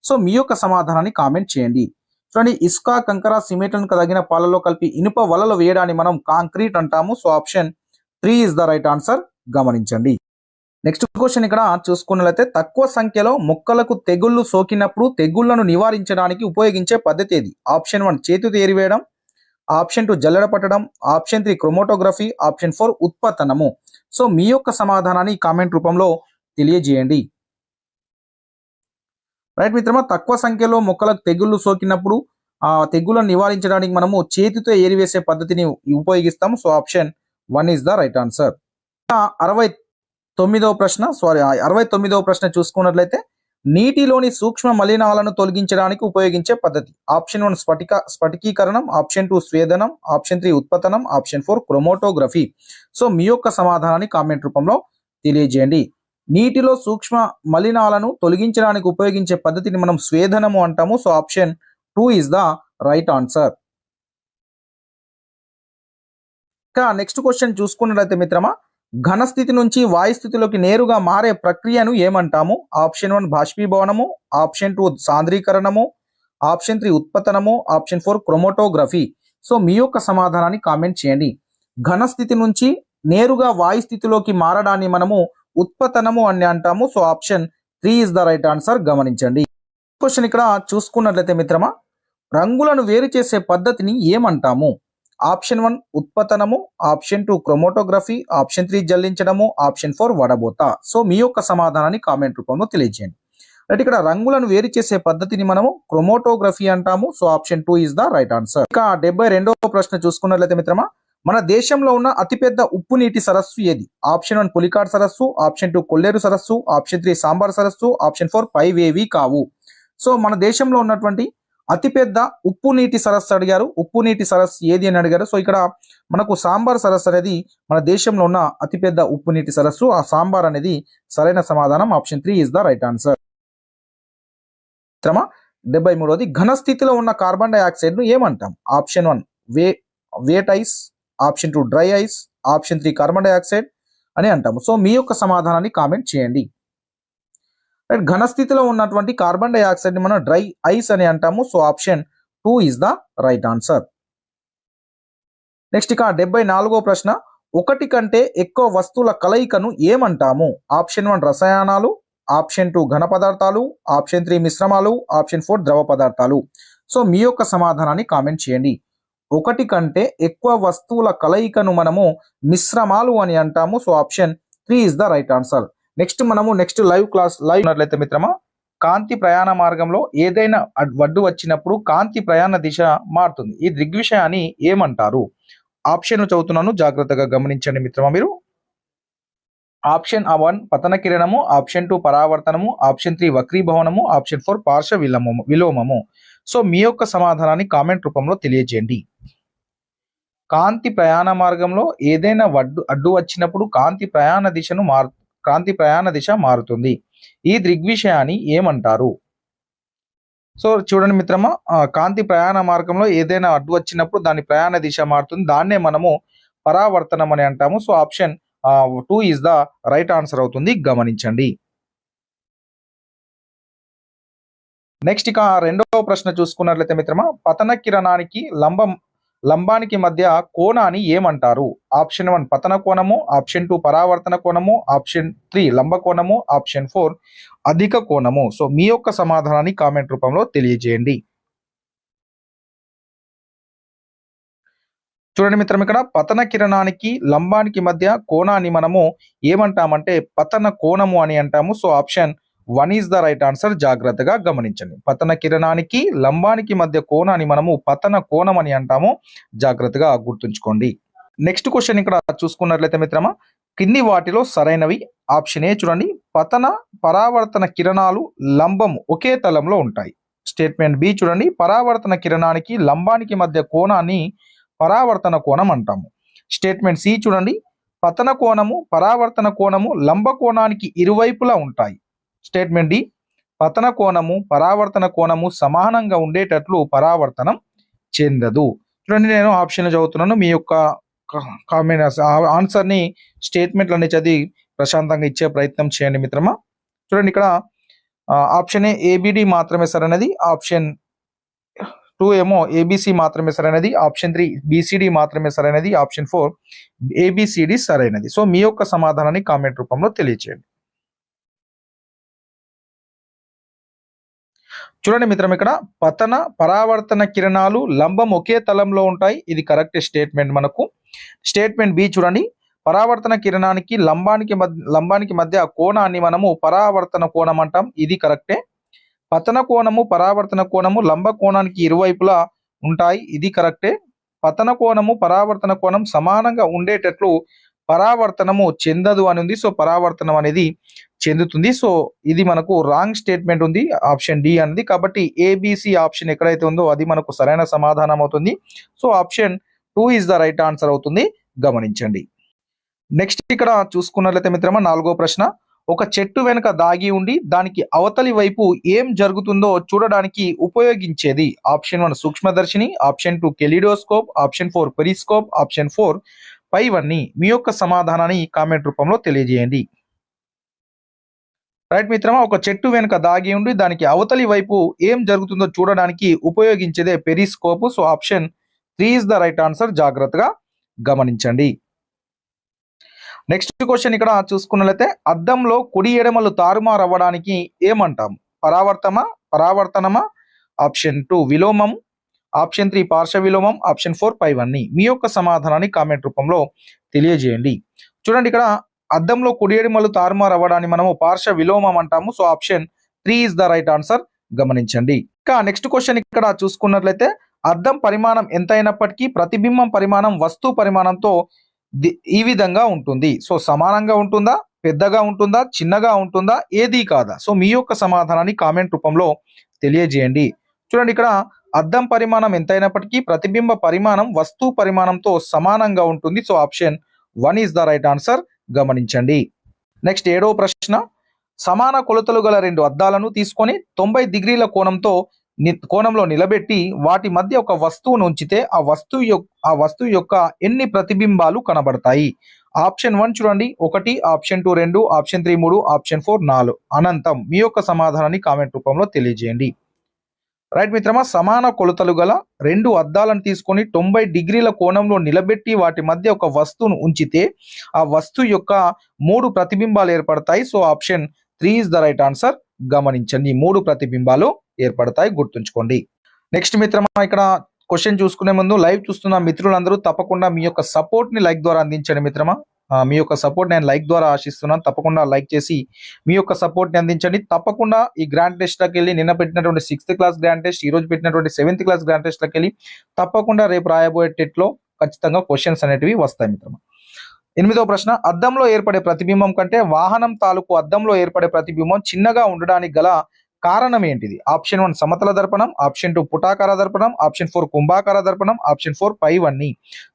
సో మీ యొక్క సమాధానాన్ని కామెంట్ చేయండి. చూడండి, ఇసుక, కంకర, సిమెంట్లను తగిన పాలలో కలిపి ఇనుప వలలో వేయడాన్ని మనం కాంక్రీట్ అంటాము. So option 3 is the right answer. గమనించండి. నెక్స్ట్ క్వశ్చన్ ఇక్కడ చూసుకున్నట్లయితే తక్కువ సంఖ్యలో మొక్కలకు తెగుళ్లు సోకినప్పుడు తెగుళ్లను నివారించడానికి ఉపయోగించే పద్ధతి ఏది? ఆప్షన్ 1 చేతితో ఏరివేయడం, ఆప్షన్ 2 జల్లెడ పట్టడం, ఆప్షన్ 3 క్రోమోటోగ్రఫీ, ఆప్షన్ 4 ఉత్పతనము. సో మీ యొక్క సమాధానాన్ని కామెంట్ రూపంలో తెలియజేయండి. రైట్ మిత్రమా, తక్కువ సంఖ్యలో మొక్కలకు తెగుళ్లు సోకినప్పుడు ఆ తెగుళ్లను నివారించడానికి మనము చేతితో ఏరివేసే పద్ధతిని ఉపయోగిస్తాము. So option 1 is the right answer. 69వ ప్రశ్న చూసుకున్నట్లయితే నీటిలోని సూక్ష్మ మలినాలను తొలగించడానికి ఉపయోగించే పద్ధతి. ఆప్షన్ 1 స్ఫటికీకరణం, ఆప్షన్ 2 స్వేదనం, ఆప్షన్ 3 ఉత్పతనం, ఆప్షన్ 4 క్రోమోటోగ్రఫీ. సో మీ యొక్క సమాధానాన్ని కామెంట్ రూపంలో తెలియజేయండి. నీటిలో సూక్ష్మ మలినాలను తొలగించడానికి ఉపయోగించే పద్ధతిని మనం స్వేదనము అంటాము. So option 2 is the right answer. ఇంకా నెక్స్ట్ క్వశ్చన్ చూసుకున్నట్లయితే మిత్రమా, ఘనస్థితి నుంచి వాయుస్థితిలోకి నేరుగా మారే ప్రక్రియను ఏమంటాము? ఆప్షన్ 1 బాష్పీభవనము, ఆప్షన్ 2 సాంద్రీకరణము, ఆప్షన్ 3 ఉత్పతనము, ఆప్షన్ 4 క్రోమోటోగ్రఫీ. సో మీ యొక్క సమాధానాన్ని కామెంట్ చేయండి. ఘనస్థితి నుంచి నేరుగా వాయుస్థితిలోకి మారడాన్ని మనము ఉత్పతనము అని అంటాము. So option 3 is the right answer. గమనించండి. క్వశ్చన్ ఇక్కడ చూసుకున్నట్లయితే మిత్రమా, రంగులను వేరు చేసే పద్ధతిని ఏమంటాము? ఆప్షన్ 1 ఉత్పతనము, ఆప్షన్ 2 క్రోమోటోగ్రఫీ, ఆప్షన్ 3 జల్లించడము, ఆప్షన్ 4 వడబోత. సో మీ యొక్క సమాధానాన్ని కామెంట్ రూపంలో తెలియజేయండి. రైట్, ఇక్కడ రంగులను వేరు చేసే పద్ధతిని మనము క్రోమోటోగ్రఫీ అంటాము. So option 2 is the right answer. ఇక 72వ ప్రశ్న చూసుకున్నట్లయితే మిత్రమా, మన దేశంలో ఉన్న అతిపెద్ద ఉప్పు నీటి సరస్సు ఏది? ఆప్షన్ 1 పులికాట్ సరస్సు, ఆప్షన్ 2 కొల్లేరు సరస్సు, ఆప్షన్ 3 సాంబార్ సరస్సు, ఆప్షన్ 4 పైవేవి కావు. సో మన దేశంలో ఉన్నటువంటి అతిపెద్ద ఉప్పు నీటి సరస్సు అడిగారు. ఉప్పు నీటి సరస్సు ఏది అని అడిగారు. సో ఇక్కడ మనకు సాంబార్ సరస్సు అనేది మన దేశంలో ఉన్న అతిపెద్ద ఉప్పు నీటి సరస్సు. ఆ సాంబార్ అనేది సరైన సమాధానం. Option 3 is the right answer. 73వది, ఘన స్థితిలో ఉన్న కార్బన్ డైఆక్సైడ్ ను ఏమంటాం? Option 1 wet ice, option 2 dry ice, option 3 carbon dioxide అని అంటాము. సో మీ యొక్క సమాధానాన్ని కామెంట్ చేయండి. ఘన స్థితిలో ఉన్నటువంటి కార్బన్ డైఆక్సైడ్ ని మనం డ్రై ఐస్ అని అంటాము. So option 2 is the right answer. Next ఇక 74వ ప్రశ్న, ఒకటి కంటే ఎక్కువ వస్తువుల కలయికను ఏమంటాము? ఆప్షన్ 1 రసాయనాలు, ఆప్షన్ 2 ఘన పదార్థాలు, ఆప్షన్ 3 మిశ్రమాలు, ఆప్షన్ 4 ద్రవ పదార్థాలు. సో మీ యొక్క సమాధానాన్ని కామెంట్ చేయండి. ఒకటి కంటే ఎక్కువ వస్తువుల కలయికను మనము మిశ్రమాలు అని అంటాము. So option 3 is the right answer. Next live ఉన్నట్లయితే మిత్రమా, కాంతి ప్రయాణ మార్గంలో ఏదైనా అడ్డు వచ్చినప్పుడు కాంతి ప్రయాణ దిశ మారుతుంది. ఈ దృగ్విషయాన్ని ఏమంటారు? ఆప్షన్ చదువుతున్నాను, జాగ్రత్తగా గమనించండి మిత్రమా మీరు. ఆప్షన్ 1 పతన కిరణము, ఆప్షన్ 2 పరావర్తనము, ఆప్షన్ 3 వక్రీభవనము, ఆప్షన్ 4 పార్శ్వ విలోమము. సో మీ యొక్క సమాధానాన్ని కామెంట్ రూపంలో తెలియజేయండి. కాంతి ప్రయాణ మార్గంలో ఏదైనా అడ్డు వచ్చినప్పుడు కాంతి ప్రయాణ దిశ మారుతుంది. ఈ దృగ్విషయాన్ని ఏమంటారు? సో చూడండి మిత్రమా, కాంతి ప్రయాణ మార్గంలో ఏదైనా అడ్డు వచ్చినప్పుడు దాని ప్రయాణ దిశ మారుతుంది. దాన్నే మనము పరావర్తనం అని అంటాము. So option 2 is the right answer అవుతుంది. గమనించండి. నెక్స్ట్ ఇక 2వ ప్రశ్న చూసుకున్నట్లయితే మిత్రమా, పతన కిరణానికి లంబానికి మధ్య కోణాన్ని ఏమంటారు? ఆప్షన్ 1 పతన కోణము, ఆప్షన్ 2 పరావర్తన కోణము, ఆప్షన్ 3 లంబ కోణము, ఆప్షన్ 4 అధిక కోణము. సో మీ యొక్క సమాధానాన్ని కామెంట్ రూపంలో తెలియజేయండి. చూడండి మిత్రం, ఇక్కడ పతన కిరణానికి లంబానికి మధ్య కోణాన్ని మనము ఏమంటామంటే పతన కోణము అని అంటాము. So option 1 is the right answer. జాగ్రత్తగా గమనించండి. పతన కిరణానికి లంబానికి మధ్య కోణాన్ని మనము పతన కోణం అని అంటాము. జాగ్రత్తగా గుర్తుంచుకోండి. నెక్స్ట్ క్వశ్చన్ ఇక్కడ చూసుకున్నట్లయితే మిత్రమా, కింది వాటిలో సరైనవి. ఆప్షన్ ఏ చూడండి, పతన పరావర్తన కిరణాలు లంబము ఒకే తలంలో ఉంటాయి. స్టేట్మెంట్ బి చూడండి, పరావర్తన కిరణానికి లంబానికి మధ్య కోణాన్ని పరావర్తన కోణం అంటాము. స్టేట్మెంట్ సి చూడండి, పతన కోణము పరావర్తన కోణము లంబ కోణానికి ఇరువైపులా ఉంటాయి. స్టేట్మెంట్ డి, పతన కోణము పరావర్తన కోణము సమానంగా ఉండేటట్లు పరావర్తనం చెందదు. చూడండి, నేను ఆప్షన్ చదువుతున్నాను. మీ యొక్క కామెంట్ ఆన్సర్ని స్టేట్మెంట్లన్నీ చదివి ప్రశాంతంగా ఇచ్చే ప్రయత్నం చేయండి మిత్రమా. చూడండి, ఇక్కడ ఆప్షన్ ఏ ఏబిడి మాత్రమే సరైనది. ఆప్షన్ 2 ఏమో ఏబిసి మాత్రమే సరైనది. ఆప్షన్ 3 బిసిడి మాత్రమే సరైనది. ఆప్షన్ 4 ఏబిసిడి సరైనది. సో మీ యొక్క సమాధానాన్ని కామెంట్ రూపంలో తెలియచేయండి. చూడండి మిత్రం, ఇక్కడ పతన పరావర్తన కిరణాలు లంబం ఒకే తలంలో ఉంటాయి. ఇది కరెక్ట్ స్టేట్మెంట్ మనకు. స్టేట్మెంట్ బి చూడండి, పరావర్తన కిరణానికి లంబానికి మధ్య కోణాన్ని మనము పరావర్తన కోణం అంటాం. ఇది కరెక్టే. పతన కోణము పరావర్తన కోణము లంబ కోణానికి ఇరువైపులా ఉంటాయి. ఇది కరెక్టే. పతన కోణము పరావర్తన కోణం సమానంగా ఉండేటట్లు పరావర్తనము చెందదు అని ఉంది. సో పరావర్తనం అనేది చెందుతుంది. సో ఇది మనకు రాంగ్ స్టేట్మెంట్ ఉంది, ఆప్షన్ డి అనేది. కాబట్టి ఏబిసి ఆప్షన్ ఎక్కడైతే ఉందో అది మనకు సరైన సమాధానం అవుతుంది. So option 2 is the right answer అవుతుంది. గమనించండి. నెక్స్ట్ ఇక్కడ చూసుకున్నట్లయితే మిత్రమా, 4వ ప్రశ్న, ఒక చెట్టు వెనుక దాగి ఉండి దానికి అవతలి వైపు ఏం జరుగుతుందో చూడడానికి ఉపయోగించేది. ఆప్షన్ 1 సూక్ష్మదర్శిని, option 2 kaleidoscope, option 4 periscope, option 4 పైవన్నీ. మీ యొక్క సమాధానాన్ని కామెంట్ రూపంలో తెలియజేయండి. రైట్ మిత్రమా, ఒక చెట్టు వెనుక దాగి ఉండి దానికి అవతలి వైపు ఏం జరుగుతుందో చూడడానికి ఉపయోగించేదే periscope. So option 3 is the right answer. జాగ్రత్తగా గమనించండి. నెక్స్ట్ క్వశ్చన్ ఇక్కడ చూసుకున్నట్లయితే, అద్దంలో కుడి ఎడమలు తారుమారు అవ్వడానికి ఏమంటాము? పరావర్తనమా, ఆప్షన్ 2 విలోమము, ఆప్షన్ 3 పార్శ్వ విలోమం, ఆప్షన్ 4 పైవన్నీ. మీ యొక్క సమాధానాన్ని కామెంట్ రూపంలో తెలియజేయండి. చూడండి, ఇక్కడ అద్దంలో కుడి ఎడమలు తారుమారు అవ్వడాన్ని మనము పార్శ్వ విలోమం అంటాము. So option 3 is the right answer. గమనించండి. ఇంకా నెక్స్ట్ క్వశ్చన్ ఇక్కడ చూసుకున్నట్లయితే, అద్దం పరిమాణం ఎంత అయినప్పటికీ ప్రతిబింబం పరిమాణం వస్తువు పరిమాణంతో ఈ విధంగా ఉంటుంది. సో సమానంగా ఉంటుందా, పెద్దగా ఉంటుందా, చిన్నగా ఉంటుందా, ఏది కాదా? సో మీ యొక్క సమాధానాన్ని కామెంట్ రూపంలో తెలియజేయండి. చూడండి, ఇక్కడ అద్దం పరిమాణం ఎంతైనప్పటికీ ప్రతిబింబ పరిమాణం వస్తువు పరిమాణంతో సమానంగా ఉంటుంది. So option 1 is the right answer. గమనించండి. నెక్స్ట్ 7వ ప్రశ్న, సమాన కొలతలు గల 2 అద్దాలను తీసుకొని 90 డిగ్రీల కోణంలో నిలబెట్టి వాటి మధ్య ఒక వస్తువును ఉంచితే ఆ వస్తువు యొక్క ఎన్ని ప్రతిబింబాలు కనబడతాయి? ఆప్షన్ 1 చూడండి 1, ఆప్షన్ 2 2, ఆప్షన్ 3 3, ఆప్షన్ 4 4. అనంతం. మీ యొక్క సమాధానాన్ని కామెంట్ రూపంలో తెలియజేయండి. రైట్ మిత్రమా, సమాన కొలతలు గల 2 అద్దాలను తీసుకొని 90 డిగ్రీల కోణంలో నిలబెట్టి వాటి మధ్య ఒక వస్తువును ఉంచితే ఆ వస్తువు యొక్క 3 ప్రతిబింబాలు ఏర్పడతాయి. So option 3 is the right answer. గమనించండి. 3 ప్రతిబింబాలు ఏర్పడతాయి, గుర్తుంచుకోండి. నెక్స్ట్ మిత్రమా, ఇక్కడ క్వశ్చన్ చూసుకునే ముందు లైవ్ చూస్తున్న మిత్రులందరూ తప్పకుండా మీ యొక్క సపోర్ట్ ని లైక్ ద్వారా అందించండి మిత్రమా. మీ యొక్క సపోర్ట్ నేను లైక్ ద్వారా ఆశిస్తున్నాను. తప్పకుండా లైక్ చేసి మీ యొక్క సపోర్ట్ ని అందించండి. తప్పకుండా ఈ గ్రాండ్ టెస్ట్ లకి వెళ్ళి నిన్న పెట్టినటువంటి 6th క్లాస్ గ్రాండ్ టెస్ట్, ఈ రోజు పెట్టినటువంటి 7th క్లాస్ గ్రాండ్ టెస్ట్ లకి వెళ్ళి తప్పకుండా రేపు రాయబోయే టెట్ లో ఖచ్చితంగా క్వశ్చన్స్ అనేటివి వస్తాయి మిత్రమా. 8వ ప్రశ్న, అద్దంలో ఏర్పడే ప్రతిబింబం కంటే వాహనం తాలూకు అద్దంలో ఏర్పడే ప్రతిబింబం చిన్నగా ఉండడానికి గల కారణం ఏంటిది? ఆప్షన్ 1 సమతల దర్పణం, ఆప్షన్ 2 పుటాకార దర్పణం, ఆప్షన్ 4 కుంభాకార దర్పణం, ఆప్షన్ 4 పైవన్నీ.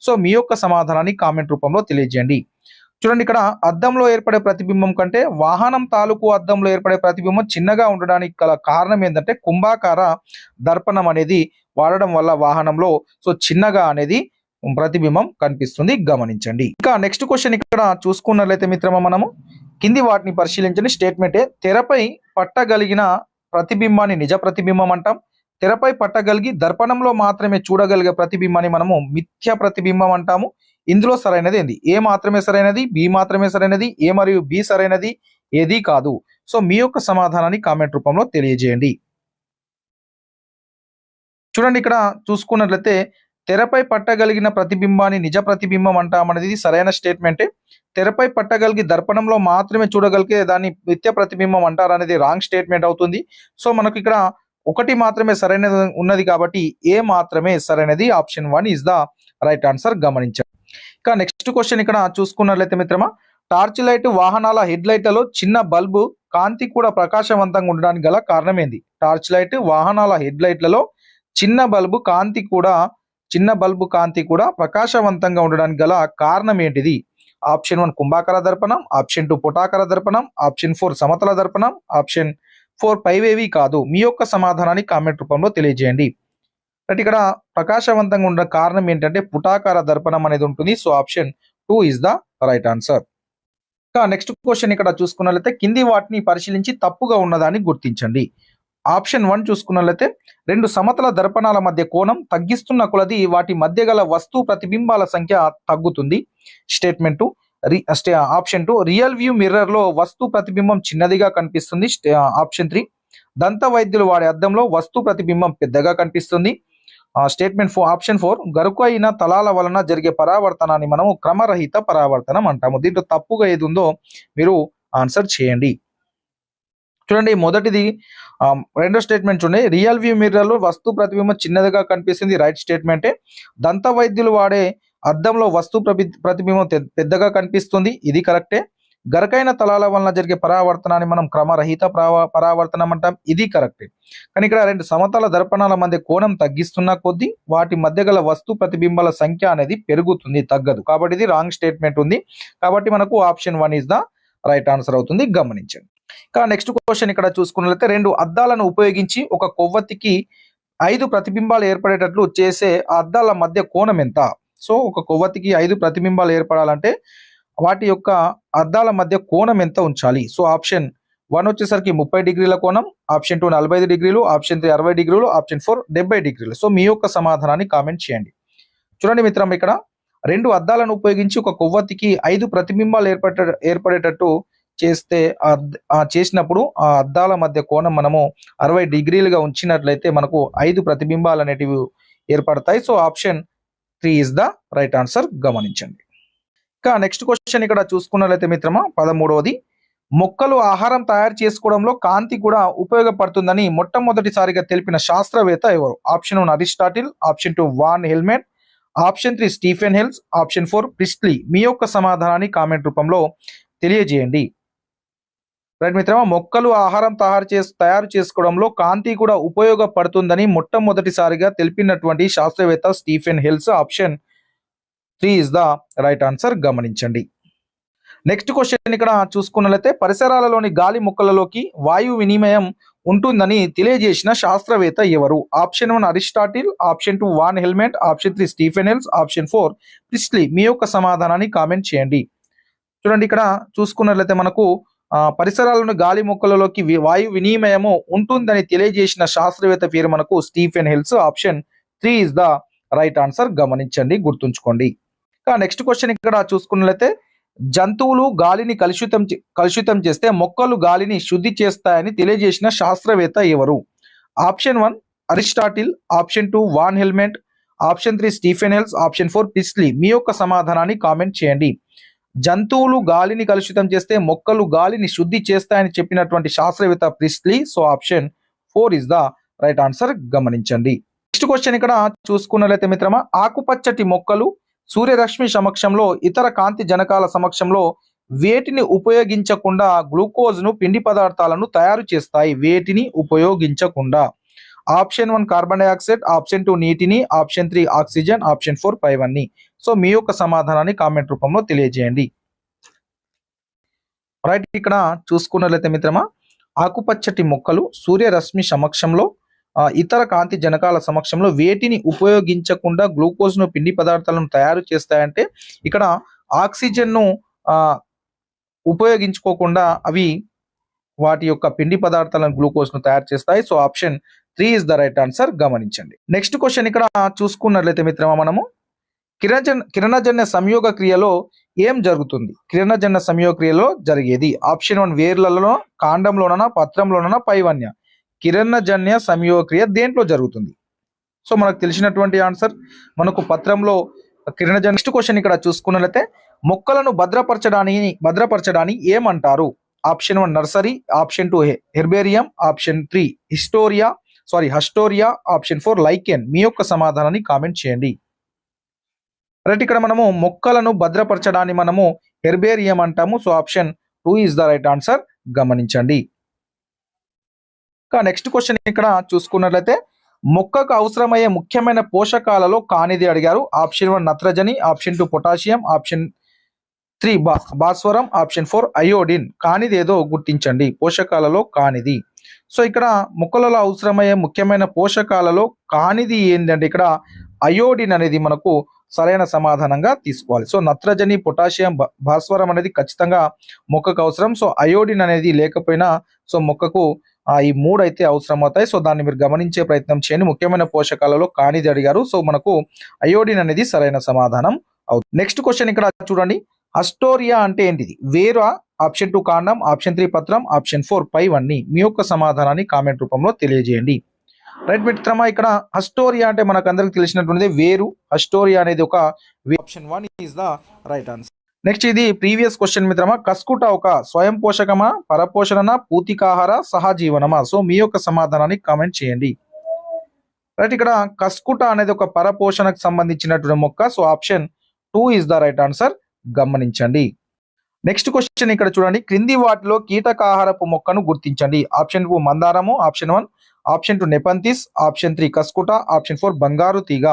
సో మీ యొక్క సమాధానాన్ని కామెంట్ రూపంలో తెలియజేయండి. చూడండి, ఇక్కడ అద్దంలో ఏర్పడే ప్రతిబింబం కంటే వాహనం తాలూకు అద్దంలో ఏర్పడే ప్రతిబింబం చిన్నగా ఉండడానికి గల కారణం ఏంటంటే కుంభాకార దర్పణం అనేది వాడడం వల్ల వాహనంలో సో చిన్నగా అనేది ప్రతిబింబం కనిపిస్తుంది. గమనించండి. ఇంకా నెక్స్ట్ క్వశ్చన్ ఇక్కడ చూసుకున్నట్లయితే మిత్రమా, మనము కింది వాటిని పరిశీలించండి. స్టేట్మెంటే, తెరపై పట్టగలిగిన ప్రతిబింబాన్ని నిజ ప్రతిబింబం అంటాం. తెరపై పట్టగలిగి దర్పణంలో మాత్రమే చూడగలిగే ప్రతిబింబాన్ని మనము మిథ్య ప్రతిబింబం అంటాము. ఇందులో సరైనది ఏంది? ఏ మాత్రమే సరైనది, బి మాత్రమే సరైనది, ఏ మరియు బి సరైనది, ఏది కాదు. సో మీ యొక్క సమాధానాన్ని కామెంట్ రూపంలో తెలియజేయండి. చూడండి, ఇక్కడ చూసుకున్నట్లయితే తెరపై పట్టగలిగిన ప్రతిబింబాన్ని నిజ ప్రతిబింబం అంటామనేది ఇది సరైన స్టేట్మెంటే. తెరపై పట్టగలిగి దర్పణంలో మాత్రమే చూడగలిగే దాన్ని నిత్య ప్రతిబింబం అంటారనేది రాంగ్ స్టేట్మెంట్ అవుతుంది. సో మనకు ఇక్కడ ఒకటి మాత్రమే సరైనది ఉన్నది కాబట్టి ఏ మాత్రమే సరైనది. Option 1 is the right answer. గమనించండి. ఇక నెక్స్ట్ క్వశ్చన్ ఇక్కడ చూసుకున్నట్లయితే మిత్రమా, టార్చ్ లైట్ వాహనాల హెడ్ లైట్లలో చిన్న బల్బు కాంతి కూడా ప్రకాశవంతంగా ఉండడానికి గల కారణం ఏంది? టార్చ్ లైట్ వాహనాల హెడ్ లైట్లలో చిన్న బల్బు కాంతి కూడా ప్రకాశవంతంగా ఉండడానికి గల కారణం ఏంటిది? ఆప్షన్ 1 కుంభాకార దర్పణం, ఆప్షన్ 2 పుటాకార దర్పణం, ఆప్షన్ 4 సమతల దర్పణం, ఆప్షన్ 4 పైవేవి కాదు. మీ యొక్క సమాధానాన్ని కామెంట్ రూపంలో తెలియజేయండి. అంటే ఇక్కడ ప్రకాశవంతంగా ఉన్న కారణం ఏంటంటే పుటాకార దర్పణం అనేది ఉంటుంది. So option 2 is the right answer. ఇక నెక్స్ట్ క్వశ్చన్ ఇక్కడ చూసుకున్నట్లయితే కింది వాటిని పరిశీలించి తప్పుగా ఉన్నదాన్ని గుర్తించండి. ఆప్షన్ 1 చూసుకున్నట్లయితే రెండు సమతల దర్పణాల మధ్య కోణం తగ్గిస్తున్న కొలది వాటి మధ్య గల వస్తు ప్రతిబింబాల సంఖ్య తగ్గుతుంది. Statement. Option 2 real view mirror లో వస్తు ప్రతిబింబం చిన్నదిగా కనిపిస్తుంది. ఆప్షన్ 3 దంత వైద్యులు వాడే అద్దంలో వస్తు ప్రతిబింబం పెద్దగా కనిపిస్తుంది. స్టేట్మెంట్ 4 ఆప్షన్ 4 గరుకు అయిన తలాల వలన జరిగే పరావర్తనాన్ని మనము క్రమరహిత పరావర్తనం అంటాము. దీంట్లో తప్పుగా ఏది ఉందో మీరు ఆన్సర్ చేయండి. చూడండి, మొదటిది రెండో స్టేట్మెంట్ చూడండి, రియల్ వ్యూ మిర్రర్ లో వస్తు ప్రతిబింబం చిన్నదిగా కనిపిస్తుంది. రైట్ స్టేట్మెంటే. దంత వైద్యులు వాడే అద్దంలో వస్తు ప్రతిబింబం పెద్దగా కనిపిస్తుంది. ఇది కరెక్టే. గరకైన తలాల వలన జరిగే పరావర్తనాన్ని మనం క్రమరహిత పరావర్తనం అంటాం. ఇది కరెక్టే. కానీ ఇక్కడ రెండు సమతల దర్పణాల మధ్య కోణం తగ్గిస్తున్న కొద్దీ వాటి మధ్య గల వస్తు ప్రతిబింబాల సంఖ్య అనేది పెరుగుతుంది, తగ్గదు. కాబట్టి ఇది రాంగ్ స్టేట్మెంట్ ఉంది. కాబట్టి మనకు option 1 is the right answer అవుతుంది. గమనించండి. ఇక నెక్స్ట్ క్వశ్చన్ ఇక్కడ చూసుకున్నట్లయితే రెండు అద్దాలను ఉపయోగించి ఒక కొవ్వొత్తికి 5 ప్రతిబింబాలు ఏర్పడేటట్లు చేసే ఆ అద్దాల మధ్య కోణం ఎంత? సో ఒక కొవ్వొత్తికి 5 ప్రతిబింబాలు ఏర్పడాలంటే వాటి యొక్క అద్దాల మధ్య కోణం ఎంత ఉంచాలి? సో ఆప్షన్ 1 వచ్చేసరికి 30 డిగ్రీల కోణం, ఆప్షన్ 2 45 డిగ్రీలు, ఆప్షన్ 3 60 డిగ్రీలు, ఆప్షన్ 4 70 డిగ్రీలు. సో మీ యొక్క సమాధానాన్ని కామెంట్ చేయండి. చూడండి మిత్రం, ఇక్కడ రెండు అద్దాలను ఉపయోగించి ఒక కొవ్వొత్తికి 5 ప్రతిబింబాలు ఏర్పడేటట్టు చేసినప్పుడు ఆ అద్దాల మధ్య కోణం మనము 60 డిగ్రీలుగా ఉంచినట్లయితే మనకు 5 ప్రతిబింబాలు అనేటివి ఏర్పడతాయి. So option 3 is the right answer. గమనించండి. ఇక నెక్స్ట్ క్వశ్చన్ ఇక్కడ చూసుకున్నట్లయితే మిత్రమా 13వది, మొక్కలు ఆహారం తయారు చేసుకోవడంలో కాంతి కూడా ఉపయోగపడుతుందని మొట్టమొదటిసారిగా తెలిపిన శాస్త్రవేత్త ఎవరు? Option 1 Aristotle, option 2 Van Helmont, option 3 Stephen Hales, option 4 Priestley. మీ యొక్క సమాధానాన్ని కామెంట్ రూపంలో తెలియజేయండి. రైట్ మిత్రమా, మొక్కలు ఆహారం తయారు చేసుకోవడంలో కాంతి కూడా ఉపయోగపడుతుందని మొట్టమొదటిసారిగా తెలిపినటువంటి శాస్త్రవేత్త Stephen Hales. Option 3 is the right answer. గమనించండి. నెక్స్ట్ క్వశ్చన్ ఇక్కడ చూసుకున్నట్లయితే పరిసరాలలోని గాలి మొక్కలలోకి వాయు వినిమయం ఉంటుందని తెలియజేసిన శాస్త్రవేత్త ఎవరు? Option 1 Aristotle, option 2 Van Helmont, option 3 Stephen Hales, option 4 Priestley. మీ యొక్క సమాధానాన్ని కామెంట్ చేయండి. చూడండి, ఇక్కడ చూసుకున్నట్లయితే మనకు పరిసరాలను గాలి మొక్కలలోకి వాయు వినిమయము ఉంటుందని తెలియజేసిన శాస్త్రవేత్త పేరు మనకు Stephen Hales. Option 3 is the right answer. గమనించండి, గుర్తుంచుకోండి. నెక్స్ట్ క్వశ్చన్ ఇక్కడ చూసుకున్నట్లయితే జంతువులు గాలిని కలుషితం చేస్తే మొక్కలు గాలిని శుద్ధి చేస్తాయని తెలియజేసిన శాస్త్రవేత్త ఎవరు? Option 1 Aristotle, option 2 Van Helmont, option 3 Stephen Hales, option 4 Priestley. మీ యొక్క సమాధానాన్ని కామెంట్ చేయండి. జంతువులు గాలిని కలుషితం చేస్తే మొక్కలు గాలిని శుద్ధి చేస్తాయని చెప్పినటువంటి శాస్త్రవేత్త Priestley. So option 4 is the right answer. గమనించండి. నెక్స్ట్ క్వశ్చన్ ఇక్కడ చూసుకున్నట్లయితే మిత్రమా ఆకుపచ్చటి మొక్కలు సూర్యరశ్మి సమక్షంలో ఇతర కాంతి జనకాల సమక్షంలో వేటిని ఉపయోగించకుండా గ్లూకోజ్ ను పిండి పదార్థాలను తయారు చేస్తాయి? వేటిని ఉపయోగించకుండా? ఆప్షన్ 1 కార్బన్ డైఆక్సైడ్, ఆప్షన్ 2 నీటిని, ఆప్షన్ 3 ఆక్సిజన్, ఆప్షన్ 4 పైవన్నీ. సో మీ యొక్క సమాధానాన్ని కామెంట్ రూపంలో తెలియజేయండి. రైట్, ఇక్కడ చూసుకున్నట్లయితే మిత్రమా ఆకుపచ్చటి మొక్కలు సూర్యరశ్మి సమక్షంలో ఇతర కాంతి జనకాల సమక్షంలో వేటిని ఉపయోగించకుండా గ్లూకోజ్ ను పిండి పదార్థాలను తయారు చేస్తాయంటే ఇక్కడ ఆక్సిజన్ ను ఉపయోగించుకోకుండా అవి వాటి యొక్క పిండి పదార్థాలను గ్లూకోజ్ ను తయారు చేస్తాయి. So option 3 is the right answer. గమనించండి. నెక్స్ట్ క్వశ్చన్ ఇక్కడ చూసుకున్నట్లయితే మిత్రమా మనము కిరణజన్య సంయోగ క్రియలో ఏం జరుగుతుంది? కిరణజన్య సంయోగ క్రియలో జరిగేది ఆప్షన్ 1 వేర్లలో, కాండంలోననా, పత్రంలోననా, పైవన్య. కిరణజన్య సంయోగ క్రియ దేంట్లో జరుగుతుంది? సో మనకు తెలిసినటువంటి ఆన్సర్ మనకు పత్రంలో కిరణజన్. నెక్స్ట్ క్వశ్చన్ ఇక్కడ చూసుకున్నట్లయితే మొక్కలను భద్రపరచడాన్ని ఏమంటారు? Option 1 nursery, option 2 herbarium, option 3 haustoria, option 4 lichen. మీ యొక్క సమాధానాన్ని కామెంట్ చేయండి. రైట్, ఇక్కడ మనము మొక్కలను భద్రపరచడాన్ని మనము హెర్బేరియం అంటాము. So option 2 is the right answer, గమనించండి. నెక్స్ట్ క్వశ్చన్ ఇక్కడ చూసుకున్నట్లయితే మొక్కకు అవసరమయ్యే ముఖ్యమైన పోషకాలలో కానిది అడిగారు. ఆప్షన్ 1 నత్రజని, ఆప్షన్ 2 పొటాషియం, ఆప్షన్ 3 భాస్వరం, ఆప్షన్ 4 అయోడిన్. కానిది ఏదో గుర్తించండి, పోషకాలలో కానిది. సో ఇక్కడ మొక్కలలో అవసరమయ్యే ముఖ్యమైన పోషకాలలో కానిది ఏంటంటే ఇక్కడ అయోడిన్ అనేది మనకు సరైన సమాధానంగా తీసుకోవాలి. సో నత్రజని, పొటాషియం, భాస్వరం అనేది ఖచ్చితంగా మొక్కకు అవసరం. సో అయోడిన్ అనేది లేకపోయినా సో మొక్కకు ఈ 3 అయితే అవసరం అవుతాయి. సో దాన్ని మీరు గమనించే ప్రయత్నం చేయండి. ముఖ్యమైన పోషకాలలో కానిది అడిగారు. సో మనకు అయోడిన్ అనేది సరైన సమాధానం అవుతుంది. నెక్స్ట్ క్వశ్చన్ ఇక్కడ చూడండి, హస్టోరియా అంటే ఏంటిది? వేరు, ఆప్షన్ 2 కాండం, ఆప్షన్ 3 పత్రం, ఆప్షన్ 4 పైవన్నీ. మీ యొక్క సమాధానాన్ని కామెంట్ రూపంలో తెలియజేయండి. రైట్ మిత్రమా, ఇక్కడ హస్టోరియా అంటే మనకు అందరికి తెలిసినటువంటిది వేరు. హస్టోరియా అనేది ఒక option 1 is the right answer. Next ఇది ప్రీవియస్ క్వశ్చన్ మిత్రమా, కస్కుట ఒక స్వయం పోషకమా, పరపోషణ, పూతికాహార, సహజీవనమా? సో మీ యొక్క సమాధానాన్ని కామెంట్ చేయండి. రైట్, ఇక్కడ కస్కుట అనేది ఒక పరపోషణకు సంబంధించినటువంటి మొక్క. So option 2 is the right answer, గమనించండి. నెక్స్ట్ క్వశ్చన్ ఇక్కడ చూడండి, క్రింది వాటిలో కీటకాహారపు మొక్కను గుర్తించండి. ఆప్షన్ 2 మందారము, option 1, option 2 nepenthes, option 3 cuscuta, option 4 బంగారు తీగ.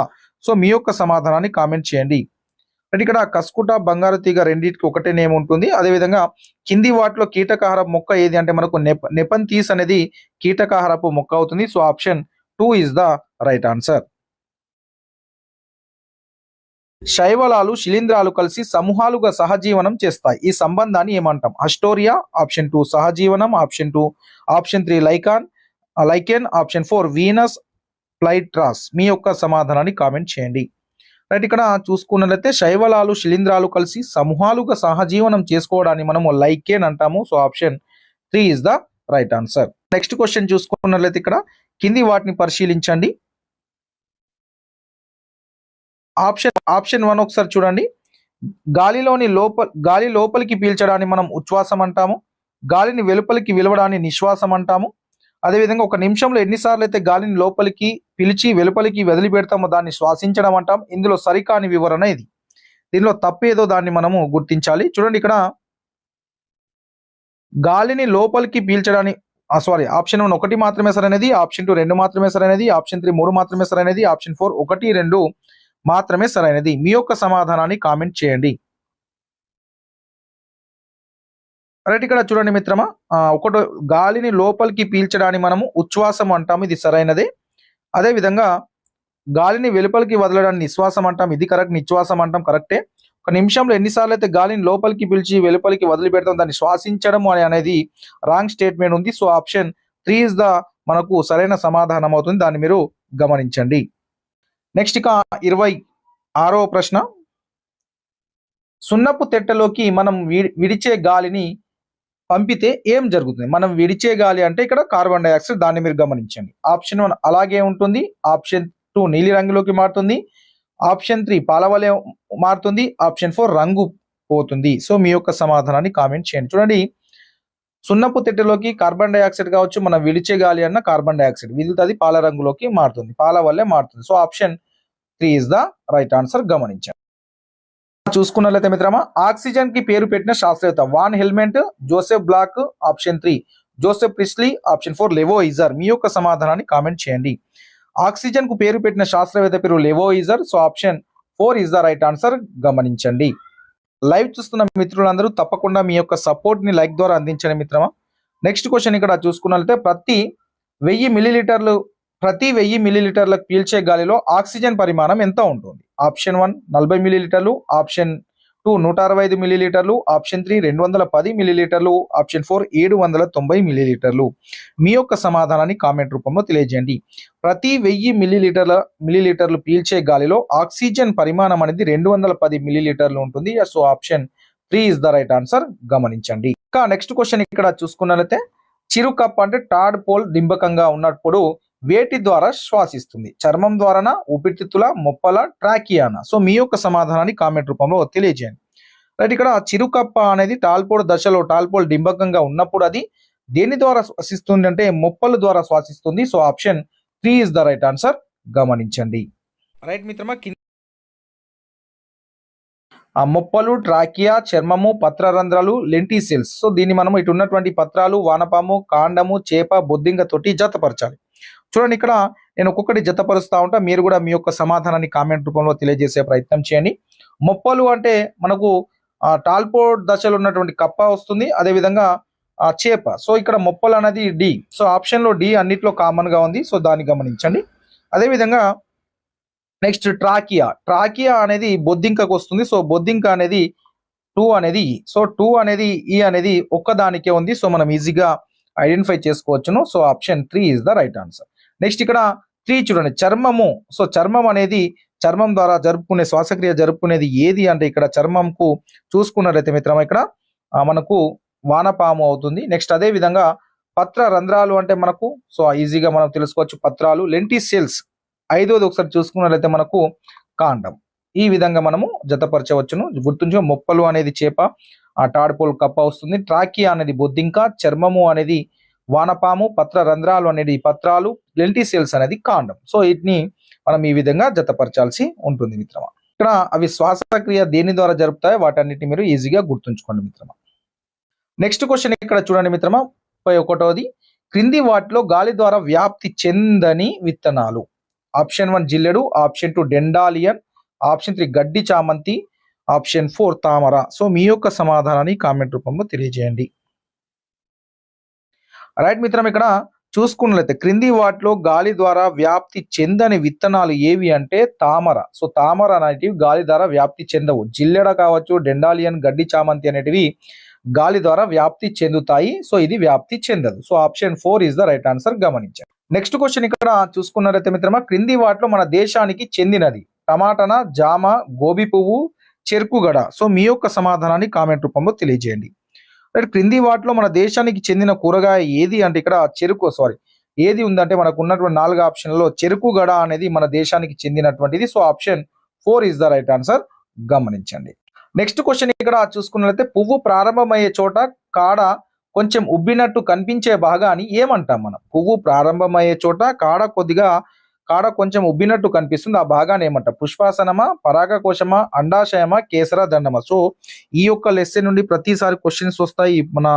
సో మీ యొక్క సమాధానాన్ని కామెంట్ చేయండి. అంటే ఇక్కడ కస్కుట, బంగారు తీగ రెండింటికి ఒకటే నేమ్ ఉంటుంది. అదేవిధంగా కింది వాటిలో కీటకాహారపు మొక్క ఏది అంటే మనకు నెపంతిస్ అనేది కీటకాహారపు మొక్క అవుతుంది. So option 2 is the right answer. శైవలాలు, శిలీంధ్రాలు కలిసి సమూహాలుగా సహజీవనం చేస్తాయి. ఈ సంబంధాన్ని ఏమంటాం? హస్టోరియా, ఆప్షన్ 2 సహజీవనం, option 2, option 3 lichen, option 4 Venus flytraps. మీ యొక్క సమాధానాన్ని కామెంట్ చేయండి. రైట్, ఇక్కడ చూసుకున్నట్లయితే శైవలాలు, శిలీంధ్రాలు కలిసి సమూహాలుగా సహజీవనం చేసుకోవడాన్ని మనము లైకెన్ అంటాము. So option 3 is the right answer. Next question చూసుకున్నట్లయితే ఇక్కడ కింది వాటిని పరిశీలించండి. ఆప్షన్ 1 ఒకసారి చూడండి, గాలి లోపలికి పీల్చడాన్ని మనం ఉచ్ఛ్వాసం అంటాము. గాలిని వెలుపలికి విలవడాన్ని నిశ్వాసం అంటాము. అదేవిధంగా ఒక నిమిషంలో ఎన్నిసార్లు అయితే గాలిని లోపలికి పిలిచి వెలుపలికి వదిలిపెడతామో దాన్ని శ్వాసించడం అంటాం. ఇందులో సరికాని వివరణ ఇది. దీనిలో తప్పేదో దాన్ని మనము గుర్తించాలి. చూడండి, ఇక్కడ గాలిని లోపలికి పీల్చడాన్ని ఆప్షన్ 1 1 మాత్రమే సరైనది, ఆప్షన్ 2 2 మాత్రమే సరైనది, ఆప్షన్ 3 3 మాత్రమే సరైనది, ఆప్షన్ 4 1 2 మాత్రమే సరైనది. మీ యొక్క సమాధానాన్ని కామెంట్ చేయండి. రైట్, ఇక్కడ చూడండి మిత్రమా, ఒకటి గాలిని లోపలికి పీల్చడాన్ని మనము ఉచ్ఛ్వాసం అంటాము, ఇది సరైనదే. అదేవిధంగా గాలిని వెలుపలికి వదలడాన్ని నిశ్వాసం అంటాం, ఇది కరెక్ట్. నిశ్వాసం అంటాం, కరెక్టే. ఒక నిమిషంలో ఎన్నిసార్లు అయితే గాలిని లోపలికి పిలిచి వెలుపలికి వదిలిపెడతాం దాన్ని శ్వాసించడం అనేది రాంగ్ స్టేట్మెంట్ ఉంది. సో ఆప్షన్ 3 ఇస్ ద మనకు సరైన సమాధానం అవుతుంది. దాన్ని మీరు గమనించండి. నెక్స్ట్ ఇక 26వ ప్రశ్న, సున్నపు తెట్టలోకి మనం విడిచే గాలిని పంపితే ఏం జరుగుతుంది? మనం విడిచే గాలి అంటే ఇక్కడ కార్బన్ డైఆక్సైడ్, దాన్ని మీరు గమనించండి. ఆప్షన్ 1 అలాగే ఉంటుంది, ఆప్షన్ 2 నీలి రంగులోకి మారుతుంది, ఆప్షన్ 3 పాలవలే మారుతుంది, ఆప్షన్ 4 రంగు పోతుంది. సో మీ యొక్క సమాధానాన్ని కామెంట్ చేయండి. చూడండి, సున్నపు తెట్టలోకి కార్బన్ డైఆక్సైడ్ కావచ్చు, మనం విడిచే గాలి అన్న కార్బన్ డైఆక్సైడ్ విదులుతుంది, పాల రంగులోకి మారుతుంది, పాల వల్లే మారుతుంది. So option 3 is the right answer, గమనించండి. చూసుకున్నట్లయితే మిత్రమా, ఆక్సిజన్ కి పేరు పెట్టిన శాస్త్రవేత్త Van Helmont, Joseph Black, option 3 Joseph Priestley, option 4 Lavoisier. మీ యొక్క సమాధానాన్ని కామెంట్ చేయండి. ఆక్సిజన్ కు పేరు పెట్టిన శాస్త్రవేత్త పేరు Lavoisier. So option 4 is the right answer, గమనించండి. లైవ్ చూస్తున్న మిత్రులందరూ తప్పకుండా మీ యొక్క సపోర్ట్ ని లైక్ ద్వారా అందించండి మిత్రమా. నెక్స్ట్ క్వశ్చన్ ఇక్కడ చూసుకున్నట్లయితే ప్రతి 1000 మిల్లీలీటర్లకు పీల్చే గాలిలో ఆక్సిజన్ పరిమాణం ఎంత ఉంటుంది? ఆప్షన్ 1 40 మిల్లీలీటర్లు, ఆప్షన్ 2 165 మిల్లీలీటర్లు, ఆప్షన్ 3 210 మిల్లీలీటర్లు, ఆప్షన్ 4 790 మిల్లీలీటర్లు. మీ యొక్క సమాధానాన్ని కామెంట్ రూపంలో తెలియజేయండి. ప్రతి 1000 మిల్లీలీటర్లు పీల్చే గాలిలో ఆక్సిజన్ పరిమాణం అనేది 210 మిల్లీలీటర్లు ఉంటుంది. So option 3 is the right answer, గమనించండి. ఇంకా నెక్స్ట్ క్వశ్చన్ ఇక్కడ చూసుకున్నట్లయితే చిరు కప్ అంటే టాడ్ పోల్ డింబకంగా ఉన్నప్పుడు వేటి ద్వారా శ్వాసిస్తుంది? చర్మం ద్వారానా, ఊపిరితిత్తుల, మొప్పల, ట్రాకియానా? సో మీ యొక్క సమాధానాన్ని కామెంట్ రూపంలో తెలియజేయండి. రైట్, ఇక్కడ చిరుకప్ప అనేది టాల్పోడ్ దశలో టాల్పోల్ డింబకంగా ఉన్నప్పుడు అది దేని ద్వారా శ్వాసిస్తుంది అంటే మొప్పల ద్వారా శ్వాసిస్తుంది. So option 3 is the right answer. గమనించండి. రైట్ మిత్రమా, ఆ మొప్పలు, ట్రాకియా, చర్మము, పత్రరంధ్రాలు, లెంటిసెల్స్. సో దీన్ని మనం ఇటు ఉన్నటువంటి పత్రాలు, వానపాము, కాండము, చేప, బొద్దింక తోటి జతపరచాలి. చూడండి, ఇక్కడ నేను ఒక్కొక్కటి జతపరుస్తా ఉంటా, మీరు కూడా మీ యొక్క సమాధానాన్ని కామెంట్ రూపంలో తెలియజేసే ప్రయత్నం చేయండి. మొప్పలు అంటే మనకు టాల్పోడ్ దశలో ఉన్నటువంటి కప్ప వస్తుంది, అదేవిధంగా చేప. సో ఇక్కడ మొప్పలు అనేది డి. సో ఆప్షన్లో డి అన్నిట్లో కామన్ గా ఉంది. సో దాన్ని గమనించండి. అదేవిధంగా నెక్స్ట్ ట్రాకియా అనేది బొద్దింకకు వస్తుంది. సో బొద్దింక అనేది 2 అనేది ఈ. సో 2 అనేది ఈ అనేది ఒక్కదానికే ఉంది. సో మనం ఈజీగా ఐడెంటిఫై చేసుకోవచ్చును. So option 3 is the right answer. Next ఇక్కడ 3 చూడండి, చర్మము. సో చర్మం అనేది చర్మం ద్వారా జరుపుకునే శ్వాసక్రియ జరుపుకునేది ఏది అంటే ఇక్కడ చర్మంకు చూసుకున్నట్లయితే మిత్రమా ఇక్కడ మనకు వానపాము అవుతుంది. నెక్స్ట్ అదే విధంగా పత్ర రంధ్రాలు అంటే మనకు సో ఈజీగా మనం తెలుసుకోవచ్చు పత్రాలు. లెంటిసెల్స్ 5వది ఒకసారి చూసుకున్నట్లయితే మనకు కాండం. ఈ విధంగా మనము జతపరచవచ్చును. గుర్తుంచుకో, మొప్పలు అనేది చేప, ఆ టాడ్పోల్ కప్ప వస్తుంది. ట్రాకియా అనేది బొద్దింక, చర్మము అనేది వానపాము, పత్ర రంధ్రాలు అనేది పత్రాలు, లెంటిసెల్స్ అనేది కాండం. సో వీటిని మనం ఈ విధంగా జతపరచాల్సి ఉంటుంది మిత్రమా. ఇక్కడ అవి శ్వాసక్రియ దేని ద్వారా జరుపుతాయో వాటన్నిటిని మీరు ఈజీగా గుర్తుంచుకోండి మిత్రమా. నెక్స్ట్ క్వశ్చన్ ఇక్కడ చూడండి మిత్రమా, 31వది. క్రింది వాటిలో గాలి ద్వారా వ్యాప్తి చెందని విత్తనాలు? ఆప్షన్ 1 జిల్లెడు, ఆప్షన్ 2 డెండాలియన్, ఆప్షన్ 3 గడ్డి చామంతి, ఆప్షన్ 4 తామర. సో మీ యొక్క సమాధానాన్ని కామెంట్ రూపంలో తెలియజేయండి. రైట్ మిత్రం, ఇక్కడ చూసుకున్నట్లయితే క్రింది వాటిలో గాలి ద్వారా వ్యాప్తి చెందని విత్తనాలు ఏవి అంటే తామర. సో తామర అనేటివి గాలి ద్వారా వ్యాప్తి చెందవు. జిల్లెడ కావచ్చు, డెండాలియన్, గడ్డి చామంతి అనేటివి గాలి ద్వారా వ్యాప్తి చెందుతాయి. సో ఇది వ్యాప్తి చెందదు. So option 4 is the right answer. గమనించండి. నెక్స్ట్ క్వశ్చన్ ఇక్కడ చూసుకున్నట్లయితే మిత్రమా, క్రింది వాటిలో మన దేశానికి చెందినది? టమాటాన, జామ, గోబీ పువ్వు, చెరుకుగడ. సో మీ యొక్క సమాధానాన్ని కామెంట్ రూపంలో తెలియజేయండి. క్రింది వాటిలో మన దేశానికి చెందిన కూరగాయ ఏది అంటే ఇక్కడ ఏది ఉందంటే మనకు ఉన్నటువంటి 4 ఆప్షన్లలో చెరుకుగడ అనేది మన దేశానికి చెందినటువంటిది. So option 4 is the right answer. గమనించండి. నెక్స్ట్ క్వశ్చన్ ఇక్కడ చూసుకున్నట్లయితే పువ్వు ప్రారంభమయ్యే చోట కాడ కొంచెం ఉబ్బినట్టు కనిపించే భాగాన్ని ఏమంటాం మనం? పువ్వు ప్రారంభమయ్యే చోట కాడ కొంచెం ఉబ్బినట్టు కనిపిస్తుంది, ఆ భాగాన్ని ఏమంటాం? పుష్పాసనమా, పరాగకోశమా, అండాశయమా, కేసర దండమా? సో ఈ యొక్క లెసన్ నుండి ప్రతిసారి క్వశ్చన్స్ వస్తాయి మన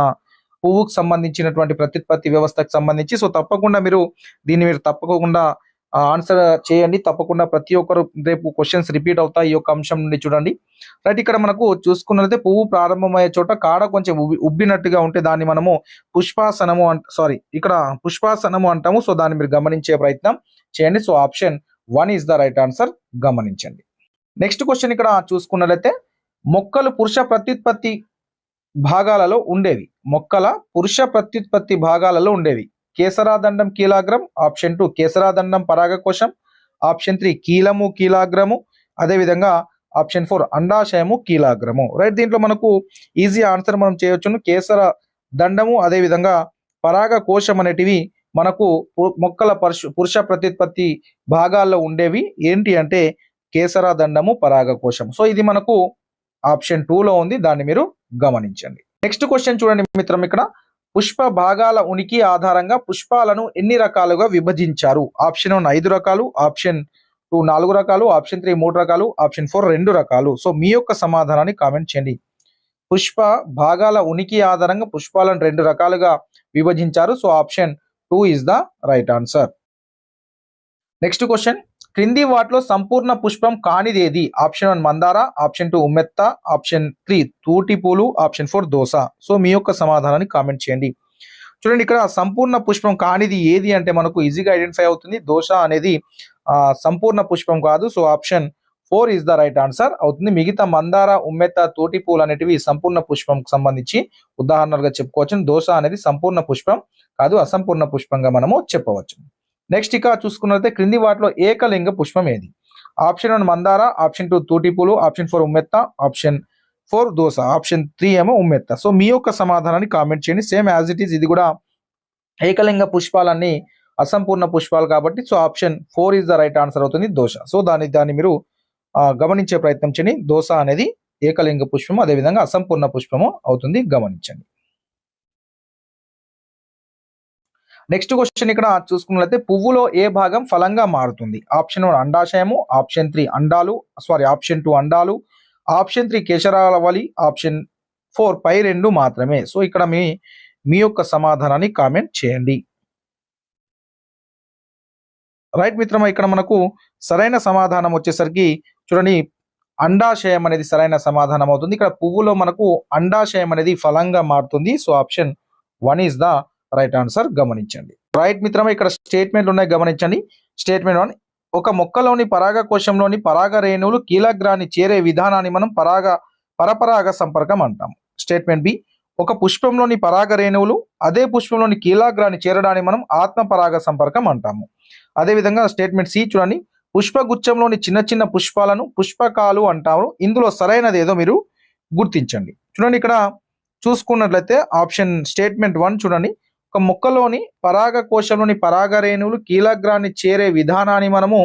పువ్వుకు సంబంధించినటువంటి ప్రత్యుత్పత్తి వ్యవస్థకు సంబంధించి. సో తప్పకుండా మీరు తప్పకుండా ఆన్సర్ చేయండి. తప్పకుండా ప్రతి ఒక్కరు రేపు క్వశ్చన్స్ రిపీట్ అవుతాయి ఈ యొక్క అంశం నుండి. చూడండి, రైట్, ఇక్కడ మనకు చూసుకున్నట్లయితే పువ్వు ప్రారంభమయ్యే చోట కాడ కొంచెం ఉబ్బినట్టుగా ఉంటే దాన్ని మనము పుష్పాసనము ఇక్కడ పుష్పాసనము అంటాము. సో దాన్ని మీరు గమనించే ప్రయత్నం చేయండి. So option 1 is the right answer. గమనించండి. నెక్స్ట్ క్వశ్చన్ ఇక్కడ చూసుకున్నట్లయితే మొక్కలు పురుష ప్రత్యుత్పత్తి భాగాలలో ఉండేవి. కేసరాదండం కీలాగ్రం, ఆప్షన్ 2 కేసరాదండం పరాగకోశం, ఆప్షన్ 3 కీలము కీలాగ్రము, అదేవిధంగా ఆప్షన్ 4 అండాశయము కీలాగ్రము. రైట్, దీంట్లో మనకు ఈజీ ఆన్సర్ మనం చేయొచ్చును. కేసర దండము అదేవిధంగా పరాగకోశం అనేటివి మనకు మొక్కల పురుష ప్రత్యుత్పత్తి భాగాల్లో ఉండేవి. ఏంటి అంటే కేసరాదండము, పరాగకోశం. సో ఇది మనకు ఆప్షన్ 2లో ఉంది, దాన్ని మీరు గమనించండి. నెక్స్ట్ క్వశ్చన్ చూడండి మిత్రం, ఇక్కడ పుష్ప భాగాల ఉనికి ఆధారంగా పుష్పాలను ఎన్ని రకాలుగా విభజించారు? ఆప్షన్ 1 5 రకాలు, ఆప్షన్ 2 4 రకాలు, ఆప్షన్ 3 3 రకాలు, ఆప్షన్ 4 2 రకాలు. సో మీ యొక్క సమాధానాన్ని కామెంట్ చేయండి. పుష్ప భాగాల ఉనికి ఆధారంగా పుష్పాలను 2 రకాలుగా విభజించారు. So option 2 is the right answer. Next question, క్రింది వాటిలో సంపూర్ణ పుష్పం కానిదేది? ఆప్షన్ 1 మందార, ఆప్షన్ 2 ఉమ్మెత్త, ఆప్షన్ 3 తూటి పూలు, ఆప్షన్ 4 దోస. సో మీ యొక్క సమాధానాన్ని కామెంట్ చేయండి. చూడండి, ఇక్కడ సంపూర్ణ పుష్పం కానిది ఏది అంటే మనకు ఈజీగా ఐడెంటిఫై అవుతుంది. దోస అనేది సంపూర్ణ పుష్పం కాదు. So option 4 is the right answer అవుతుంది. మిగతా మందార, ఉమ్మెత్త, తోటి పూలు అనేటివి సంపూర్ణ పుష్పం సంబంధించి ఉదాహరణలుగా చెప్పుకోవచ్చు. దోస అనేది సంపూర్ణ పుష్పం కాదు, అసంపూర్ణ పుష్పంగా మనము చెప్పవచ్చు. నెక్స్ట్ ఇక చూసుకున్నట్లయితే క్రింది వాటిలో ఏకలింగ పుష్పం ఏది? ఆప్షన్ 1 మందార, ఆప్షన్ 2 తూటి పూలు, ఆప్షన్ 4 ఉమ్మెత్త, ఆప్షన్ 4 దోస, ఆప్షన్ 3 ఏమో ఉమ్మెత్త. సో మీ యొక్క సమాధానాన్ని కామెంట్ చేయండి. సేమ్ యాజ్ ఇట్ ఈస్ ఇది కూడా ఏకలింగ పుష్పాలన్నీ అసంపూర్ణ పుష్పాలు కాబట్టి so option 4 is the right answer అవుతుంది దోస. సో దాన్ని మీరు గమనించే ప్రయత్నం చేయండి. దోస అనేది ఏకలింగ పుష్పము, అదేవిధంగా అసంపూర్ణ పుష్పము అవుతుంది, గమనించండి. నెక్స్ట్ క్వశ్చన్ ఇక్కడ చూసుకున్నట్లయితే పువ్వులో ఏ భాగం ఫలంగా మారుతుంది? ఆప్షన్ 1 అండాశయము, ఆప్షన్ 3 అండాలు, ఆప్షన్ 2 అండాలు, ఆప్షన్ 3 కేశరావళి, ఆప్షన్ 4 పై రెండు మాత్రమే. సో ఇక్కడ మీ యొక్క సమాధానాన్ని కామెంట్ చేయండి. రైట్ మిత్రమా, ఇక్కడ మనకు సరైన సమాధానం వచ్చేసరికి చూడండి, అండాశయం అనేది సరైన సమాధానం అవుతుంది. ఇక్కడ పువ్వులో మనకు అండాశయం అనేది ఫలంగా మారుతుంది. So option 1 is the right answer, గమనించండి. రైట్ మిత్రమా, ఇక్కడ స్టేట్మెంట్లు ఉన్నాయి, గమనించండి. స్టేట్మెంట్ 1, ఒక మొక్కలోని పరాగకోశంలోని పరాగ రేణువులు కీలగ్రాన్ని చేరే విధానాన్ని మనం పరపరాగ సంపర్కం అంటాం. స్టేట్మెంట్ బి, ఒక పుష్పంలోని పరాగ రేణువులు అదే పుష్పంలోని కీలగ్రాన్ని చేరడాన్ని మనం ఆత్మపరాగ సంపర్కం అంటాము. అదేవిధంగా స్టేట్మెంట్ సి చూడండి, పుష్పగుచ్చంలోని చిన్న చిన్న పుష్పాలను పుష్పకాలు అంటారు. ఇందులో సరైనది ఏదో మీరు గుర్తించండి. చూడండి, ఇక్కడ చూసుకున్నట్లయితే ఆప్షన్ స్టేట్మెంట్ 1 చూడండి, ఒక మొక్కలోని పరాగ కోశంలోని పరాగ రేణువులు కీలగ్రాన్ని చేరే విధానాన్ని మనము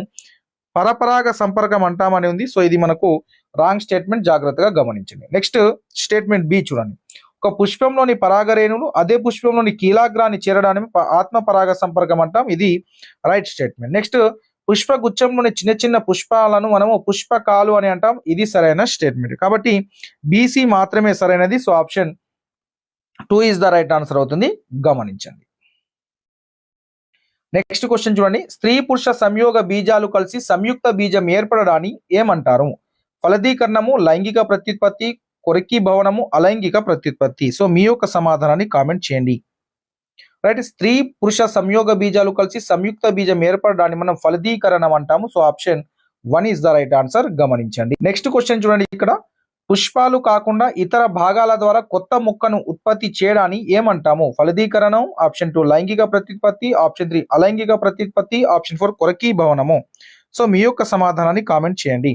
పరపరాగ సంపర్కం అంటామని ఉంది. సో ఇది మనకు రాంగ్ స్టేట్మెంట్, జాగ్రత్తగా గమనించండి. నెక్స్ట్ స్టేట్మెంట్ బి చూడండి, ఒక పుష్పంలోని పరాగ రేణువులు అదే పుష్పంలోని కీలగ్రాన్ని చేరడానికి ఆత్మ పరాగ సంపర్కం అంటాం. ఇది రైట్ స్టేట్మెంట్. నెక్స్ట్ పుష్పగుచ్చంలోని చిన్న చిన్న పుష్పాలను మనము పుష్పకాలు అని అంటాం. ఇది సరైన స్టేట్మెంట్. కాబట్టి బీసీ మాత్రమే సరైనది. So option 2 is the right answer అవుతుంది, గమనించండి. నెక్స్ట్ క్వశ్చన్ చూడండి, స్త్రీ పురుష సంయోగ బీజాలు కలిసి సంయుక్త బీజం ఏర్పడడాన్ని ఏమంటారు? ఫలదీకరణము, లైంగిక ప్రత్యుత్పత్తి, కొరకి భవనము, అలైంగిక ప్రత్యుత్పత్తి. సో మీ యొక్క సమాధానాన్ని కామెంట్ చేయండి. రైట్, స్త్రీ పురుష సంయోగ బీజాలు కలిసి సంయుక్త బీజం ఏర్పడడాన్ని మనం ఫలదీకరణం అంటాము. So option 1 is the right answer, గమనించండి. నెక్స్ట్ క్వశ్చన్ చూడండి, ఇక్కడ పుష్పాలు కాకుండా ఇతర భాగాల ద్వారా కొత్త మొక్కను ఉత్పత్తి చేయడాన్ని ఏమంటాము? ఫలదీకరణం, ఆప్షన్ 2 లైంగిక ప్రత్యుత్పత్తి, ఆప్షన్ 3 అలైంగిక ప్రత్యుత్పత్తి, ఆప్షన్ 4 కొరకీ భవనము. సో మీ యొక్క సమాధానాన్ని కామెంట్ చేయండి.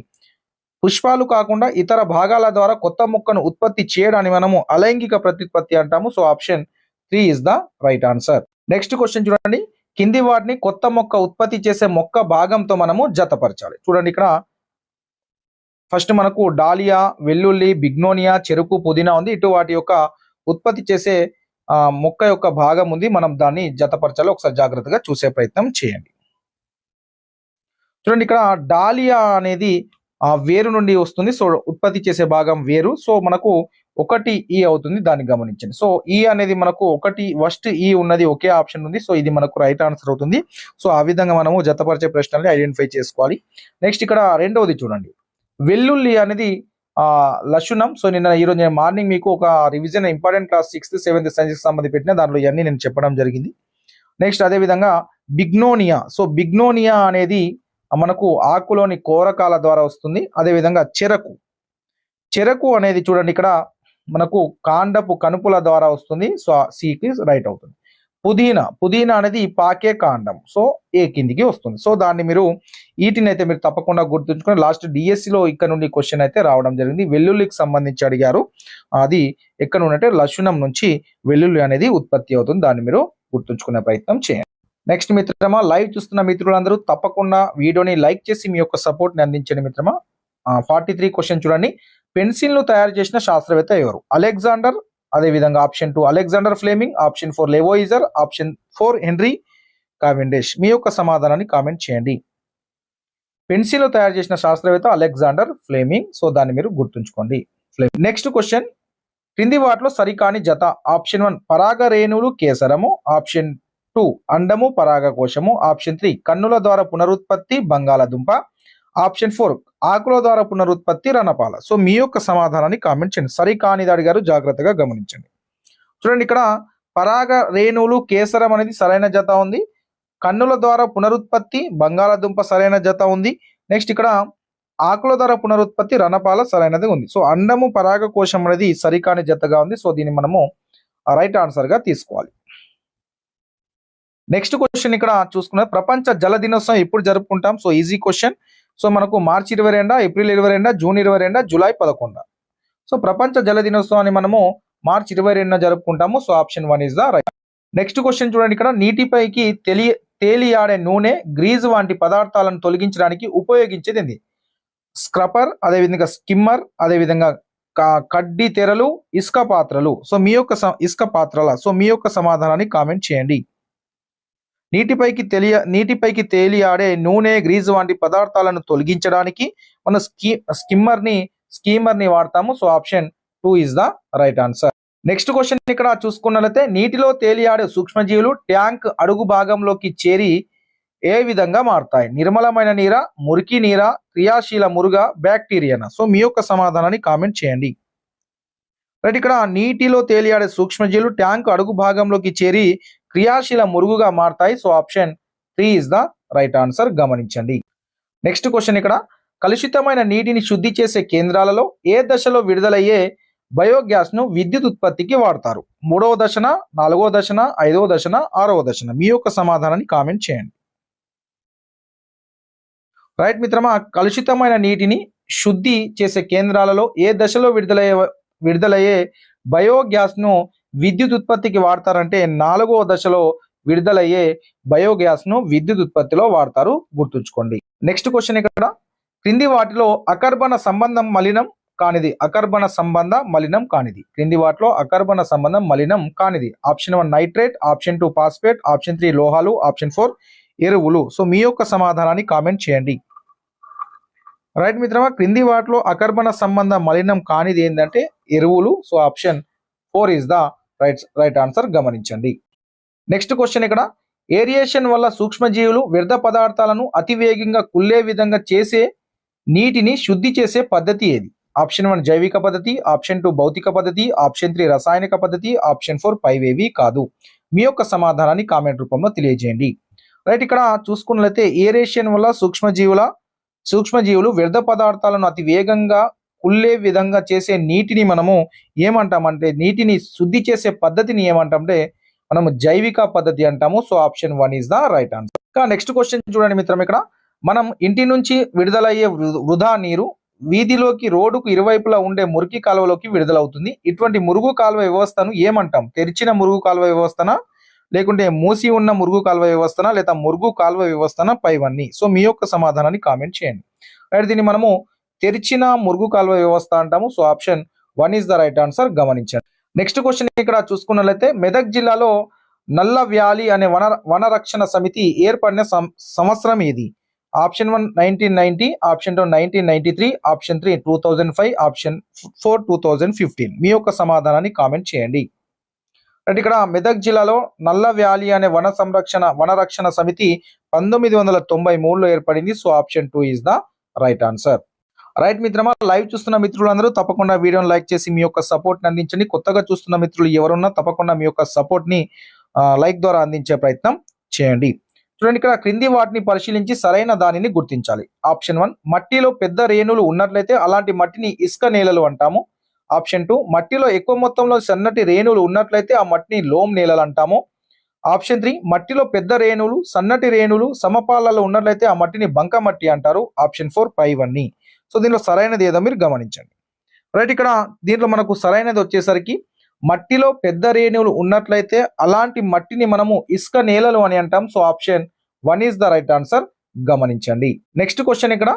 పుష్పాలు కాకుండా ఇతర భాగాల ద్వారా కొత్త మొక్కను ఉత్పత్తి చేయడాన్ని మనము అలైంగిక ప్రత్యుత్పత్తి అంటాము. So option 3 is the right answer. Next question చూడండి, కింది వాటిని కొత్త మొక్క ఉత్పత్తి చేసే మొక్క భాగంతో మనము జతపరచాలి. చూడండి, ఇక్కడ ఫస్ట్ మనకు డాలియా, వెల్లుల్లి, బిగ్నోనియా, చెరుకు, పుదీనా ఉంది. ఇటు వాటి యొక్క ఉత్పత్తి చేసే మొక్క యొక్క భాగం ఉంది. మనం దాన్ని జతపరచాలి. ఒకసారి జాగ్రత్తగా చూసే ప్రయత్నం చేయండి. చూడండి, ఇక్కడ డాలియా అనేది వేరు నుండి వస్తుంది. సో ఉత్పత్తి చేసే భాగం వేరు. సో మనకు 1 ఈ అవుతుంది, దాన్ని గమనించండి. సో ఈ అనేది మనకు 1 ఫస్ట్ ఈ ఉన్నది ఒకే ఆప్షన్ ఉంది. సో ఇది మనకు రైట్ ఆన్సర్ అవుతుంది. సో ఆ విధంగా మనము జతపరిచే ప్రశ్నల్ని ఐడెంటిఫై చేసుకోవాలి. నెక్స్ట్ ఇక్కడ రెండవది చూడండి, వెల్లుల్లి అనేది లక్షణం. సో ఈరోజు నేను మార్నింగ్ మీకు ఒక revision important class 6th 7th సైన్స్కి సంబంధించి పెట్టిన దాంట్లో ఇవన్నీ నేను చెప్పడం జరిగింది. నెక్స్ట్ అదేవిధంగా బిగ్నోనియా. సో బిగ్నోనియా అనేది మనకు ఆకులోని కోరకాల ద్వారా వస్తుంది. అదేవిధంగా చెరకు అనేది చూడండి, ఇక్కడ మనకు కాండపు కనుపుల ద్వారా వస్తుంది. సో సికి రైట్ అవుతుంది. పుదీనా అనేది పాకే కాండం. సో ఏ కిందికి వస్తుంది. సో దాన్ని మీరు వీటిని అయితే మీరు తప్పకుండా గుర్తుంచుకొని లాస్ట్ డిఎస్సిలో ఇక్కడ నుండి క్వశ్చన్ అయితే రావడం జరిగింది. వెల్లుల్లికి సంబంధించి అడిగారు. అది ఎక్కడ నుండి, లక్షణం నుంచి వెల్లుల్లి అనేది ఉత్పత్తి అవుతుంది. దాన్ని మీరు గుర్తుంచుకునే ప్రయత్నం చేయండి. నెక్స్ట్ మిత్రమా, లైవ్ చూస్తున్న మిత్రులందరూ తప్పకుండా వీడియోని లైక్ చేసి మీ యొక్క సపోర్ట్ని అందించండి మిత్రమా. 43 క్వశ్చన్ చూడండి, పెన్సిల్ను తయారు చేసిన శాస్త్రవేత్త ఎవరు? అలెగ్జాండర్, అదేవిధంగా option 2 Alexander Fleming, option 4 Lavoisier, option 4 Henry Cavendish. మీ యొక్క సమాధానాన్ని కామెంట్ చేయండి. పెన్సిల్ తయారు చేసిన శాస్త్రవేత్త అలెగ్జాండర్ ఫ్లేమింగ్. సో దాన్ని మీరు గుర్తుంచుకోండి. నెక్స్ట్ క్వశ్చన్, క్రింది వాటిలో సరికాని జత. ఆప్షన్ 1 పరాగ రేణువులు కేసరము, ఆప్షన్ 2 అండము పరాగకోశము, ఆప్షన్ 3 కన్నుల ద్వారా పునరుత్పత్తి బంగాళదుంప, ఆప్షన్ 4 ఆకుల ద్వారా పునరుత్పత్తి రణపాల. సో మీ యొక్క సమాధానాన్ని కామెంట్ చేయండి. సరికానిది అడిగారు, జాగ్రత్తగా గమనించండి. చూడండి, ఇక్కడ పరాగ రేణువులు కేసరం అనేది సరైన జత ఉంది. కన్నుల ద్వారా పునరుత్పత్తి బంగాళదుంప సరైన జత ఉంది. నెక్స్ట్ ఇక్కడ ఆకుల ద్వారా పునరుత్పత్తి రణపాల సరైనది ఉంది. సో అండము పరాగకోశం అనేది సరికాని జతగా ఉంది. సో దీన్ని మనము రైట్ ఆన్సర్ గా తీసుకోవాలి. నెక్స్ట్ క్వశ్చన్ ఇక్కడ చూసుకున్నది, ప్రపంచ జల దినోత్సవం ఎప్పుడు జరుపుకుంటాం? So easy question. సో మనకు మార్చి 22, ఏప్రిల్ 22, జూన్ 22, జూలై 11. సో ప్రపంచ జల దినోత్సవాన్ని మనము మార్చి 22 జరుపుకుంటాము. So option 1 is the right. Next question చూడండి, ఇక్కడ నీటిపైకి తేలియాడే నూనె, గ్రీజు వంటి పదార్థాలను తొలగించడానికి ఉపయోగించేది. స్క్రపర్, అదేవిధంగా స్కిమ్మర్, అదేవిధంగా కడ్డీ తెరలు, ఇసుక పాత్రలు. సో మీ యొక్క ఇసుక పాత్రల. సో మీ యొక్క సమాధానాన్ని కామెంట్ చేయండి. నీటిపైకి తేలియాడే నూనె, గ్రీజు వంటి పదార్థాలను తొలగించడానికి మనం స్కీమర్ని వాడతాము. So option 2 is the right answer. Next question ఇక్కడ చూసుకున్నట్లయితే నీటిలో తేలియాడే సూక్ష్మజీవులు ట్యాంక్ అడుగు భాగంలోకి చేరి ఏ విధంగా మారుతాయి? నిర్మలమైన నీర, మురికి నీర, క్రియాశీల మురుగా, బ్యాక్టీరియానా? సో మీ యొక్క సమాధానాన్ని కామెంట్ చేయండి. రైట్, ఇక్కడ నీటిలో తేలియాడే సూక్ష్మజీవులు ట్యాంక్ అడుగు భాగంలోకి చేరి క్రియాశీల మురుగుగా మారతాయి. So option 3 is the right answer. గమనించండి. నెక్స్ట్ క్వశ్చన్ ఇక్కడ కలుషితమైన నీటిని శుద్ధి చేసే కేంద్రాలలో ఏ దశలో విడుదలయ్యే బయోగ్యాస్ ను విద్యుత్ ఉత్పత్తికి వాడతారు? 3వ దశన, 4వ దశన, 5వ దశన, 6వ దశన? మీ యొక్క సమాధానాన్ని కామెంట్ చేయండి. రైట్ మిత్రమా, కలుషితమైన నీటిని శుద్ధి చేసే కేంద్రాలలో ఏ దశలో విడుదలయ్యే బయోగ్యాస్ ను విద్యుత్ ఉత్పత్తికి వాడతారంటే 4వ దశలో విడుదలయ్యే బయోగ్యాస్ ను విద్యుత్ ఉత్పత్తిలో వాడతారు. గుర్తుంచుకోండి. నెక్స్ట్ క్వశ్చన్ ఇక్కడ క్రింది వాటిలో అకర్బన సంబంధం మలినం కానిది. అకర్బన సంబంధ మలినం కానిది. క్రింది వాటిలో అకర్బన సంబంధం మలినం కానిది. Option 1 nitrate, option 2 phosphate, option 3 లోహాలు, ఆప్షన్ 4 ఎరువులు. సో మీ యొక్క సమాధానాన్ని కామెంట్ చేయండి. రైట్ మిత్రమా, క్రింది వాటిలో అకర్బన సంబంధ మలినం కానిది ఏంటంటే ఎరువులు. So option 4 is the right answer. గమనించండి. నెక్స్ట్ క్వశ్చన్ ఇక్కడ ఏరియేషన్ వల్ల సూక్ష్మజీవులు వ్యర్థ పదార్థాలను అతివేగంగా కుళ్ళే విధంగా చేసే నీటిని శుద్ధి చేసే పద్ధతి ఏది? ఆప్షన్ 1 జైవిక పద్ధతి, ఆప్షన్ 2 భౌతిక పద్ధతి, ఆప్షన్ 3 రసాయనిక పద్ధతి, ఆప్షన్ 4 పైవేవి కాదు. మీ యొక్క సమాధానాన్ని కామెంట్ రూపంలో తెలియజేయండి. రైట్, ఇక్కడ చూసుకున్నట్లయితే ఏరేషన్ వల్ల సూక్ష్మజీవులు వ్యర్థ పదార్థాలను అతి వేగంగా కుళ్ళే విధంగా చేసే నీటిని మనము ఏమంటామంటే, నీటిని శుద్ధి చేసే పద్ధతిని ఏమంటామంటే మనము జైవిక పద్ధతి అంటాము. So option 1 is the right answer. ఇంకా నెక్స్ట్ క్వశ్చన్ చూడండి మిత్రం, ఇక్కడ మనం ఇంటి నుంచి విడుదలయ్యే వృధా నీరు వీధిలోకి, రోడ్డుకు ఇరువైపులా ఉండే మురికి కాలువలోకి విడుదలవుతుంది. ఇటువంటి మురుగు కాలువ వ్యవస్థను ఏమంటాం? తెరిచిన మురుగు కాలువ వ్యవస్థనా, లేకుంటే మూసి ఉన్న మురుగు కాలువ వ్యవస్థనా, లేదా మురుగు కాలువ వ్యవస్థనా? పైవన్నీ. సో మీ యొక్క సమాధానాన్ని కామెంట్ చేయండి. రైట్, దీన్ని మనము తెరిచిన మురుగు కాలువ వ్యవస్థ అంటాము. So option 1 is the right answer. గమనించండి. నెక్స్ట్ క్వశ్చన్ ఇక్కడ చూసుకున్నట్లయితే మెదక్ జిల్లాలో నల్ల వ్యాలీ అనే వనరక్షణ సమితి ఏర్పడిన సంవత్సరం ఏది? Option 1 1990, option 2 1993, option 3 2005, option 4 2015. మీ యొక్క సమాధానాన్ని కామెంట్ చేయండి. అంటే ఇక్కడ మెదక్ జిల్లాలో నల్ల వ్యాలీ అనే వనరక్షణ సమితి 1993లో ఏర్పడింది. So option 2 is the right answer. Right మిత్రమా, లైవ్ చూస్తున్న మిత్రులందరూ తప్పకుండా వీడియోని లైక్ చేసి మీ యొక్క సపోర్ట్ని అందించండి. కొత్తగా చూస్తున్న మిత్రులు ఎవరున్నా తప్పకుండా మీ యొక్క సపోర్ట్ని లైక్ ద్వారా అందించే ప్రయత్నం చేయండి. చూడండి, ఇక్కడ క్రింది వాటిని పరిశీలించి సరైన దానిని గుర్తించాలి. ఆప్షన్ 1 మట్టిలో పెద్ద రేణులు ఉన్నట్లయితే అలాంటి మట్టిని ఇసుక నేలలు అంటాము. ఆప్షన్ 2 మట్టిలో ఎక్కువ మొత్తంలో సన్నటి రేణులు ఉన్నట్లయితే ఆ మట్టిని లోమ్ నేలలు అంటాము. ఆప్షన్ 3 మట్టిలో పెద్ద రేణులు, సన్నటి రేణులు సమపాలలో ఉన్నట్లయితే ఆ మట్టిని బంక మట్టి అంటారు. ఆప్షన్ 4 పైవన్నీ. సో దీనిలో సరైనది ఏదో మీరు గమనించండి. రైట్, ఇక్కడ దీంట్లో మనకు సరైనది వచ్చేసరికి మట్టిలో పెద్ద రేణువులు ఉన్నట్లయితే అలాంటి మట్టిని మనము ఇసుక నేలలు అని అంటాం. So option 1 is the right answer. గమనించండి. నెక్స్ట్ క్వశ్చన్ ఇక్కడ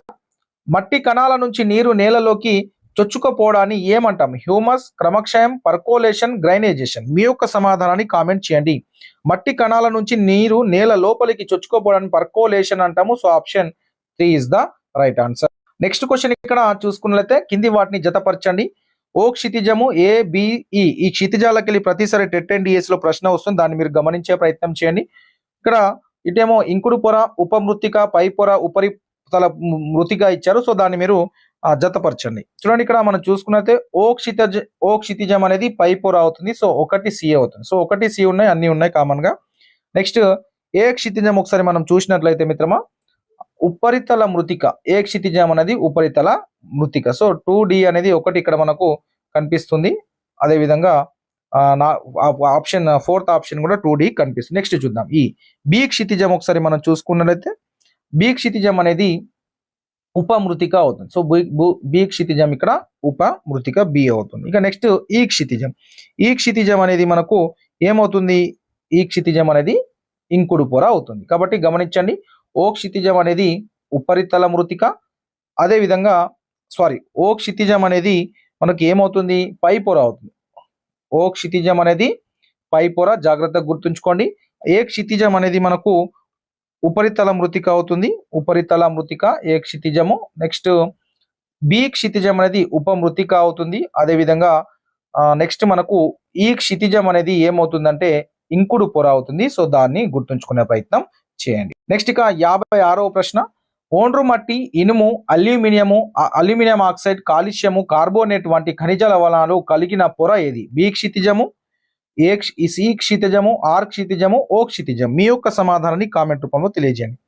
మట్టి కణాల నుంచి నీరు నేలలోకి చొచ్చుకుపోవడాన్ని ఏమంటాం? Humus, క్రమక్షయం, percolation, గ్రైనేజేషన్. మీ యొక్క సమాధానాన్ని కామెంట్ చేయండి. మట్టి కణాల నుంచి నీరు నేల లోపలికి చొచ్చుకుపోవడాన్ని పర్కోలేషన్ అంటాము. So option 3 is the right answer. Next question ఇక్కడ చూసుకున్నట్లయితే కింది వాటిని జతపరచండి. ఓ క్షితిజము ABE ఈ క్షితిజాలకు వెళ్ళి ప్రతిసారి టెట్ అండ్ డిఎస్ లో ప్రశ్న వస్తుంది, దాన్ని మీరు గమనించే ప్రయత్నం చేయండి. ఇక్కడ ఇటేమో ఇంకుడు పొర, ఉపమృత్తిక, పై పొర, ఉపరితల మృతిక ఇచ్చారు. సో దాన్ని మీరు జతపరచండి. చూడండి, ఇక్కడ మనం చూసుకున్నట్లయితే ఓ క్షితిజం అనేది పై పొర అవుతుంది. సో 1 C అవుతుంది. సో 1 C ఉన్నాయి, అన్ని ఉన్నాయి కామన్ గా. నెక్స్ట్ ఏ క్షితిజం ఒకసారి మనం చూసినట్లయితే మిత్రమా ఉపరితల మృతిక. ఏ క్షితిజం అనేది ఉపరితల మృతిక. సో 2D అనేది 1 ఇక్కడ మనకు కనిపిస్తుంది. అదేవిధంగా ఆప్షన్ 4th ఆప్షన్ కూడా 2D కనిపిస్తుంది. నెక్స్ట్ చూద్దాం ఈ బి క్షితిజం ఒకసారి మనం చూసుకున్నట్లయితే బి క్షితిజం అనేది ఉపమృతిక అవుతుంది. సో బి క్షితిజం ఇక్కడ ఉపమృతిక బి అవుతుంది. ఇక నెక్స్ట్ ఈ క్షితిజం అనేది మనకు ఏమవుతుంది? ఈ క్షితిజం అనేది ఇంకుడు పొర అవుతుంది. కాబట్టి గమనించండి, ఓ క్షితిజం అనేది ఉపరితల మృతిక, అదే విధంగా ఓ క్షితిజం అనేది మనకి ఏమవుతుంది, పై పొర అవుతుంది. ఓ క్షితిజం అనేది పై పొర, జాగ్రత్తగా గుర్తుంచుకోండి. ఏ క్షితిజం అనేది మనకు ఉపరితల మృతిక అవుతుంది, ఉపరితల మృతిక ఏ క్షితిజము. నెక్స్ట్ బి క్షితిజం అనేది ఉపమృతిక అవుతుంది. అదేవిధంగా నెక్స్ట్ మనకు ఈ క్షితిజం అనేది ఏమవుతుందంటే ఇంకుడు పొర అవుతుంది. సో దాన్ని గుర్తుంచుకునే ప్రయత్నం చేయండి. నెక్స్ట్ ఇక 56వ ప్రశ్న, ఒండ్రు మట్టి, ఇనుము, అల్యూమినియం ఆక్సైడ్, కాల్షియము, కార్బోనేట్ వంటి ఖనిజ లవణాలు కలిగిన పొర ఏది? బి క్షితిజము, సి క్షితిజము, ఆర్ క్షితిజము, ఓ క్షితిజం. మీ యొక్క సమాధానాన్ని కామెంట్ రూపంలో తెలియజేయండి.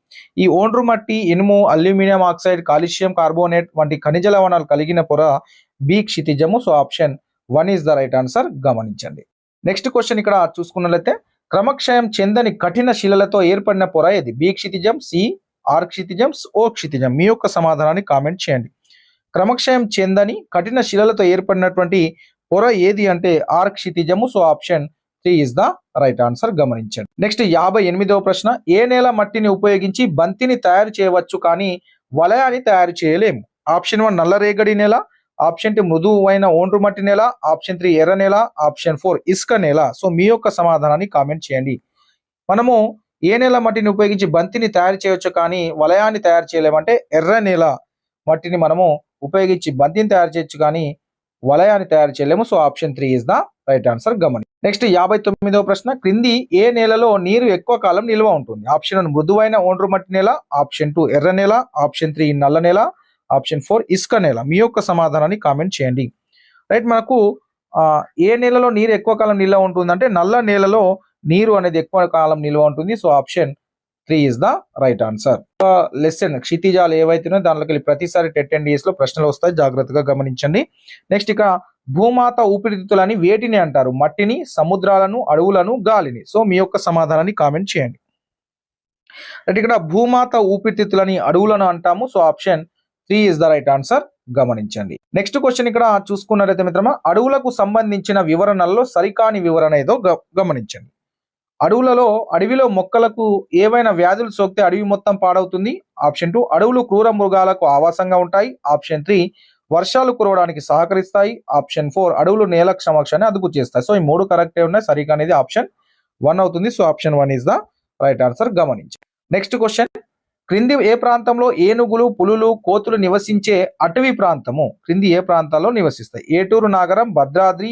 ఈ ఒండ్రు మట్టి, ఇనుము, అల్యూమినియం ఆక్సైడ్, కాల్షియం, కార్బోనేట్ వంటి ఖనిజ లవణాలు కలిగిన పొర బి క్షితిజము. So option 1 is the right answer. గమనించండి. నెక్స్ట్ క్వశ్చన్ ఇక్కడ చూసుకున్నట్లయితే, క్రమక్షయం చెందని కఠిన శిలలతో ఏర్పడిన పొర ఏది? బి క్షితిజం, సి ఆర్ క్షితిజం, ఓ క్షితిజం. మీ యొక్క సమాధానాన్ని కామెంట్ చేయండి. క్రమక్షయం చెందని కఠిన శిలలతో ఏర్పడినటువంటి పొర ఏది అంటే ఆర్ క్షితిజము. So option 3 is the right answer. గమనించండి. నెక్స్ట్ 58వ ప్రశ్న, ఏ నేల మట్టిని ఉపయోగించి బంతిని తయారు చేయవచ్చు కానీ వలయాన్ని తయారు చేయలేము? ఆప్షన్ 1 నల్లరేగడి నేల, ఆప్షన్ 2 మృదువైన ఒండ్రు మట్టి నేల, ఆప్షన్ 3 ఎర్ర నేల, ఆప్షన్ 4 ఇసుక నేల. సో మీ యొక్క సమాధానాన్ని కామెంట్ చేయండి. మనము ఏ నేల మట్టిని ఉపయోగించి బంతిని తయారు చేయవచ్చు కానీ వలయాన్ని తయారు చేయలేమంటే ఎర్ర నేల మట్టిని మనము ఉపయోగించి బంతిని తయారు చేయొచ్చు కానీ వలయాన్ని తయారు చేయలేము. So option 3 is the right answer. గమని. నెక్స్ట్ 59వ ప్రశ్న, క్రింది ఏ నేలలో నీరు ఎక్కువ కాలం నిల్వ ఉంటుంది? ఆప్షన్ 1 మృదువైన ఒండ్రు మట్టి నేల, ఆప్షన్ 2 ఎర్ర నేల, ఆప్షన్ 3 నల్ల నేల, ఆప్షన్ 4 ఇసుక నేల. మీ యొక్క సమాధానాన్ని కామెంట్ చేయండి. రైట్, మనకు ఏ నేలలో నీరు ఎక్కువ కాలం నిల్వ ఉంటుంది అంటే నల్ల నేలలో నీరు అనేది ఎక్కువ కాలం నిల్వ ఉంటుంది. So option 3 is the right answer. Lesson క్షితిజాలు ఏవైతున్నాయో దాంట్లోకి ప్రతిసారి 10 days లో ప్రశ్నలు వస్తాయి, జాగ్రత్తగా గమనించండి. నెక్స్ట్ ఇక భూమాత ఊపిరితిత్తులని వేటిని అంటారు? మట్టిని, సముద్రాలను, అడవులను, గాలిని. సో మీ యొక్క సమాధానాన్ని కామెంట్ చేయండి. అంటే ఇక్కడ భూమాత ఊపిరితిత్తులని అడవులను అంటాము. So option 3 is the right answer. గమనించండి. నెక్స్ట్ క్వశ్చన్ ఇక్కడ చూసుకున్నట్లయితే మిత్రమా, అడవులకు సంబంధించిన వివరణల్లో సరికాని వివరణ ఏదో గమనించండి. అడవిలో మొక్కలకు ఏవైనా వ్యాధులు సోకితే అడవి మొత్తం పాడవుతుంది. ఆప్షన్ 2 అడవులు క్రూర మృగాలకు ఆవాసంగా ఉంటాయి. ఆప్షన్ 3 వర్షాలు కురవడానికి సహకరిస్తాయి. ఆప్షన్ 4 అడవులు నేల సమక్షాన్ని అదుపు చేస్తాయి. సో ఈ 3 కరెక్టే ఉన్నాయి. సరిగా అనేది ఆప్షన్ 1 అవుతుంది. So option 1 is the right answer. గమనించండి. నెక్స్ట్ క్వశ్చన్, క్రింది ఏ ప్రాంతంలో ఏనుగులు, పులులు, కోతులు నివసించే అటవీ ప్రాంతము? క్రింది ఏ ప్రాంతాల్లో నివసిస్తాయి? ఏటూరు నాగరం, భద్రాద్రి,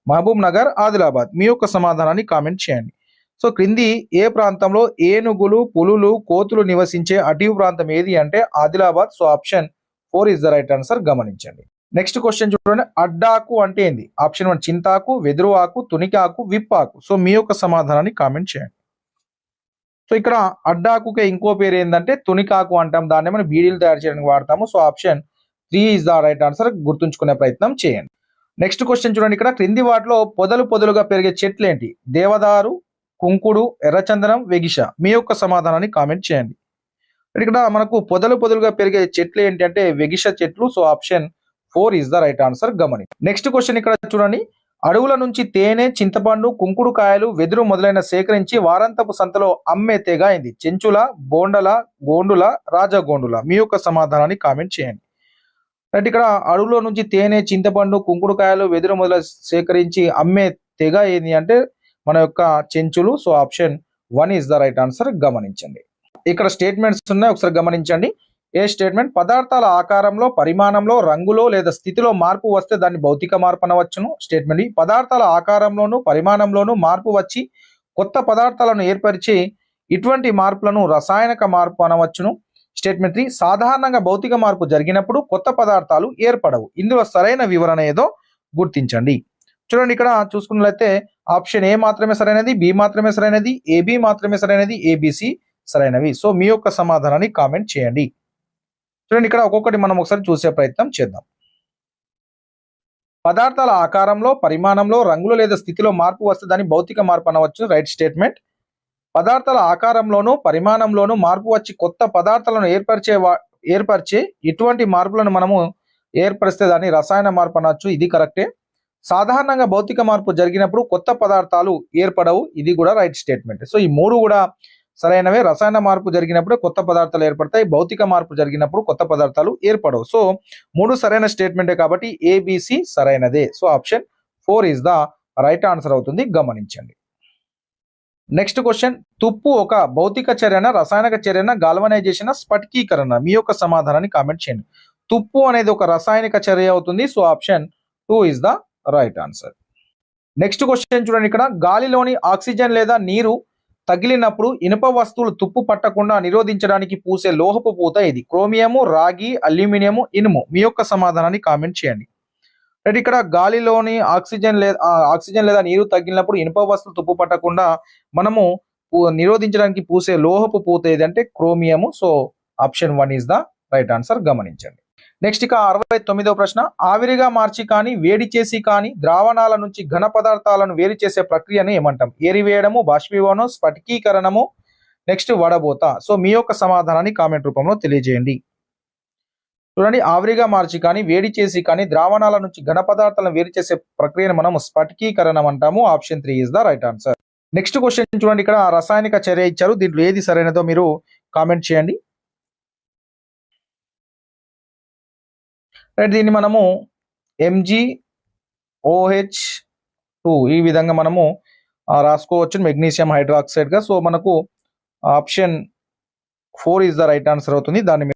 మహబూబ్ నగర్, ఆదిలాబాద్. మీ యొక్క సమాధానాన్ని కామెంట్ చేయండి. సో క్రింది ఏ ప్రాంతంలో ఏనుగులు, పులులు, కోతులు నివసించే అటవీ ప్రాంతం ఏది అంటే Adilabad. So option 4 is the right answer. గమనించండి. నెక్స్ట్ క్వశ్చన్ చూడండి, అడ్డాకు అంటే ఏంది? ఆప్షన్ 1 చింతాకు, వెదురు ఆకు, తునికాకు, విప్పాకు. సో మీ యొక్క సమాధానాన్ని కామెంట్ చేయండి. సో ఇక్కడ అడ్డాకుకే ఇంకో పేరు ఏంటంటే తునికాకు అంటాం. దాన్ని మనం బీడీలు తయారు చేయడానికి వాడతాము. So option 3 is the right answer. గుర్తుంచుకునే ప్రయత్నం చేయండి. నెక్స్ట్ క్వశ్చన్ చూడండి, ఇక్కడ క్రింది వాటిలో పొదలుగా పెరిగే చెట్లు ఏంటి? దేవదారు, కుంకుడు, ఎర్రచందనం, వెగిష. మీ యొక్క సమాధానాన్ని కామెంట్ చేయండి. ఇక్కడ మనకు పొదలుగా పెరిగే చెట్లు ఏంటి అంటే వెగిష చెట్లు. So option 4 is the right answer. గమని. నెక్స్ట్ క్వశ్చన్ ఇక్కడ చూడండి, అడవుల నుంచి తేనె, చింతపండు, కుంకుడు కాయలు, వెదురు మొదలైన సేకరించి వారాంతపు సంతలో అమ్మే తెగ అయింది? చెంచుల, బోండల, గోండుల, రాజగోండుల. మీ యొక్క సమాధానాన్ని కామెంట్ చేయండి. అంటే ఇక్కడ అడవులో నుంచి తేనె, చింతపండు, కుంకుడు కాయలు, వెదురు మొదలు సేకరించి అమ్మే తెగ ఏంది అంటే మన యొక్క చెంచులు. So option 1 is the right answer. గమనించండి. ఇక్కడ స్టేట్మెంట్స్ ఉన్నాయి, ఒకసారి గమనించండి. ఏ స్టేట్మెంట్, పదార్థాల ఆకారంలో, పరిమాణంలో, రంగులో లేదా స్థితిలో మార్పు వస్తే దాన్ని భౌతిక మార్పు అనవచ్చును. స్టేట్మెంట్, పదార్థాల ఆకారంలోను, పరిమాణంలోను మార్పు వచ్చి కొత్త పదార్థాలను ఏర్పరిచి ఇటువంటి మార్పులను రసాయనిక మార్పు అనవచ్చును. స్టేట్మెంట్ 3, సాధారణంగా భౌతిక మార్పు జరిగినప్పుడు కొత్త పదార్థాలు ఏర్పడవు. ఇందులో సరైన వివరణ ఏదో గుర్తించండి. చూడండి, ఇక్కడ చూసుకున్నట్లయితే ఆప్షన్ ఏ మాత్రమే సరైనది, బి మాత్రమే సరైనది, ఏబి మాత్రమే సరైనది, ఏబిసి సరైనవి. సో మీ యొక్క సమాధానాన్ని కామెంట్ చేయండి. చూడండి, ఇక్కడ ఒక్కొక్కటి మనం ఒకసారి చూసే ప్రయత్నం చేద్దాం. పదార్థాల ఆకారంలో, పరిమాణంలో, రంగులో లేదా స్థితిలో మార్పు వస్తే దాన్ని భౌతిక మార్పు అనవచ్చు. Right statement. పదార్థాల ఆకారంలోను, పరిమాణంలోను మార్పు వచ్చి కొత్త పదార్థాలను ఏర్పరిచే ఇటువంటి మార్పులను మనము ఏర్పరిస్తే దాన్ని రసాయన మార్పు అనొచ్చు. ఇది కరెక్టే. సాధారణంగా భౌతిక మార్పు జరిగినప్పుడు కొత్త పదార్థాలు ఏర్పడవు, ఇది కూడా రైట్ స్టేట్మెంట్. సో ఈ మూడు కూడా సరైనవే. రసాయన మార్పు జరిగినప్పుడు కొత్త పదార్థాలు ఏర్పడతాయి, భౌతిక మార్పు జరిగినప్పుడు కొత్త పదార్థాలు ఏర్పడవు. సో మూడు సరైన స్టేట్మెంటే కాబట్టి ఏబిసి సరైనదే. So option 4 is the right answer అవుతుంది, గమనించండి. నెక్స్ట్ క్వశ్చన్, తుప్పు ఒక భౌతిక చర్యన, రసాయనిక చర్యన, గాల్వనైజేషన్, స్ఫటికీకరణ? మీ యొక్క సమాధానాన్ని కామెంట్ చేయండి. తుప్పు అనేది ఒక రసాయనిక చర్య అవుతుంది. So option 2 is the right answer. Next question చూడండి, ఇక్కడ గాలిలోని ఆక్సిజన్ లేదా నీరు తగిలినప్పుడు ఇనుప వస్తువులు తుప్పు పట్టకుండా నిరోధించడానికి పూసే లోహపు పూత ఇది. క్రోమియము, రాగి, అల్యూమినియము, ఇనుము? మీ యొక్క సమాధానాన్ని కామెంట్ చేయండి. రైట్, ఇక్కడ గాలిలోని ఆక్సిజన్ లేదా నీరు తగిలినప్పుడు ఇనుప వస్తువులు తుప్పు పట్టకుండా మనము నిరోధించడానికి పూసే లోహపు పూత ఏదంటే chromium. So option 1 is the right answer, గమనించండి. నెక్స్ట్ ఇక 69వ ప్రశ్న, ఆవిరిగా మార్చి కానీ వేడి చేసి కానీ ద్రావణాల నుంచి ఘన పదార్థాలను వేరు చేసే ప్రక్రియను ఏమంటాం? ఏరివేయడము, బాష్పీభవనం, స్ఫటికీకరణము, నెక్స్ట్ వడబోత? సో మీ యొక్క సమాధానాన్ని కామెంట్ రూపంలో తెలియజేయండి. చూడండి, ఆవిరిగా మార్చి కానీ వేడి చేసి కానీ ద్రావణాల నుంచి ఘన పదార్థాలను వేరు చేసే ప్రక్రియను మనం స్ఫటికీకరణం అంటాము. Option 3 is the right answer. Next question చూడండి, ఇక్కడ రసాయనిక చర్య ఇచ్చారు, దీంట్లో ఏది సరైనదో మీరు కామెంట్ చేయండి. రైట్, దీన్ని మనము MgOH2 ఈ విధంగా మనము రాసుకోవచ్చు, మెగ్నీషియం హైడ్రాక్సైడ్ గా. సో మనకు option 4 is the right answer అవుతుంది. దాన్ని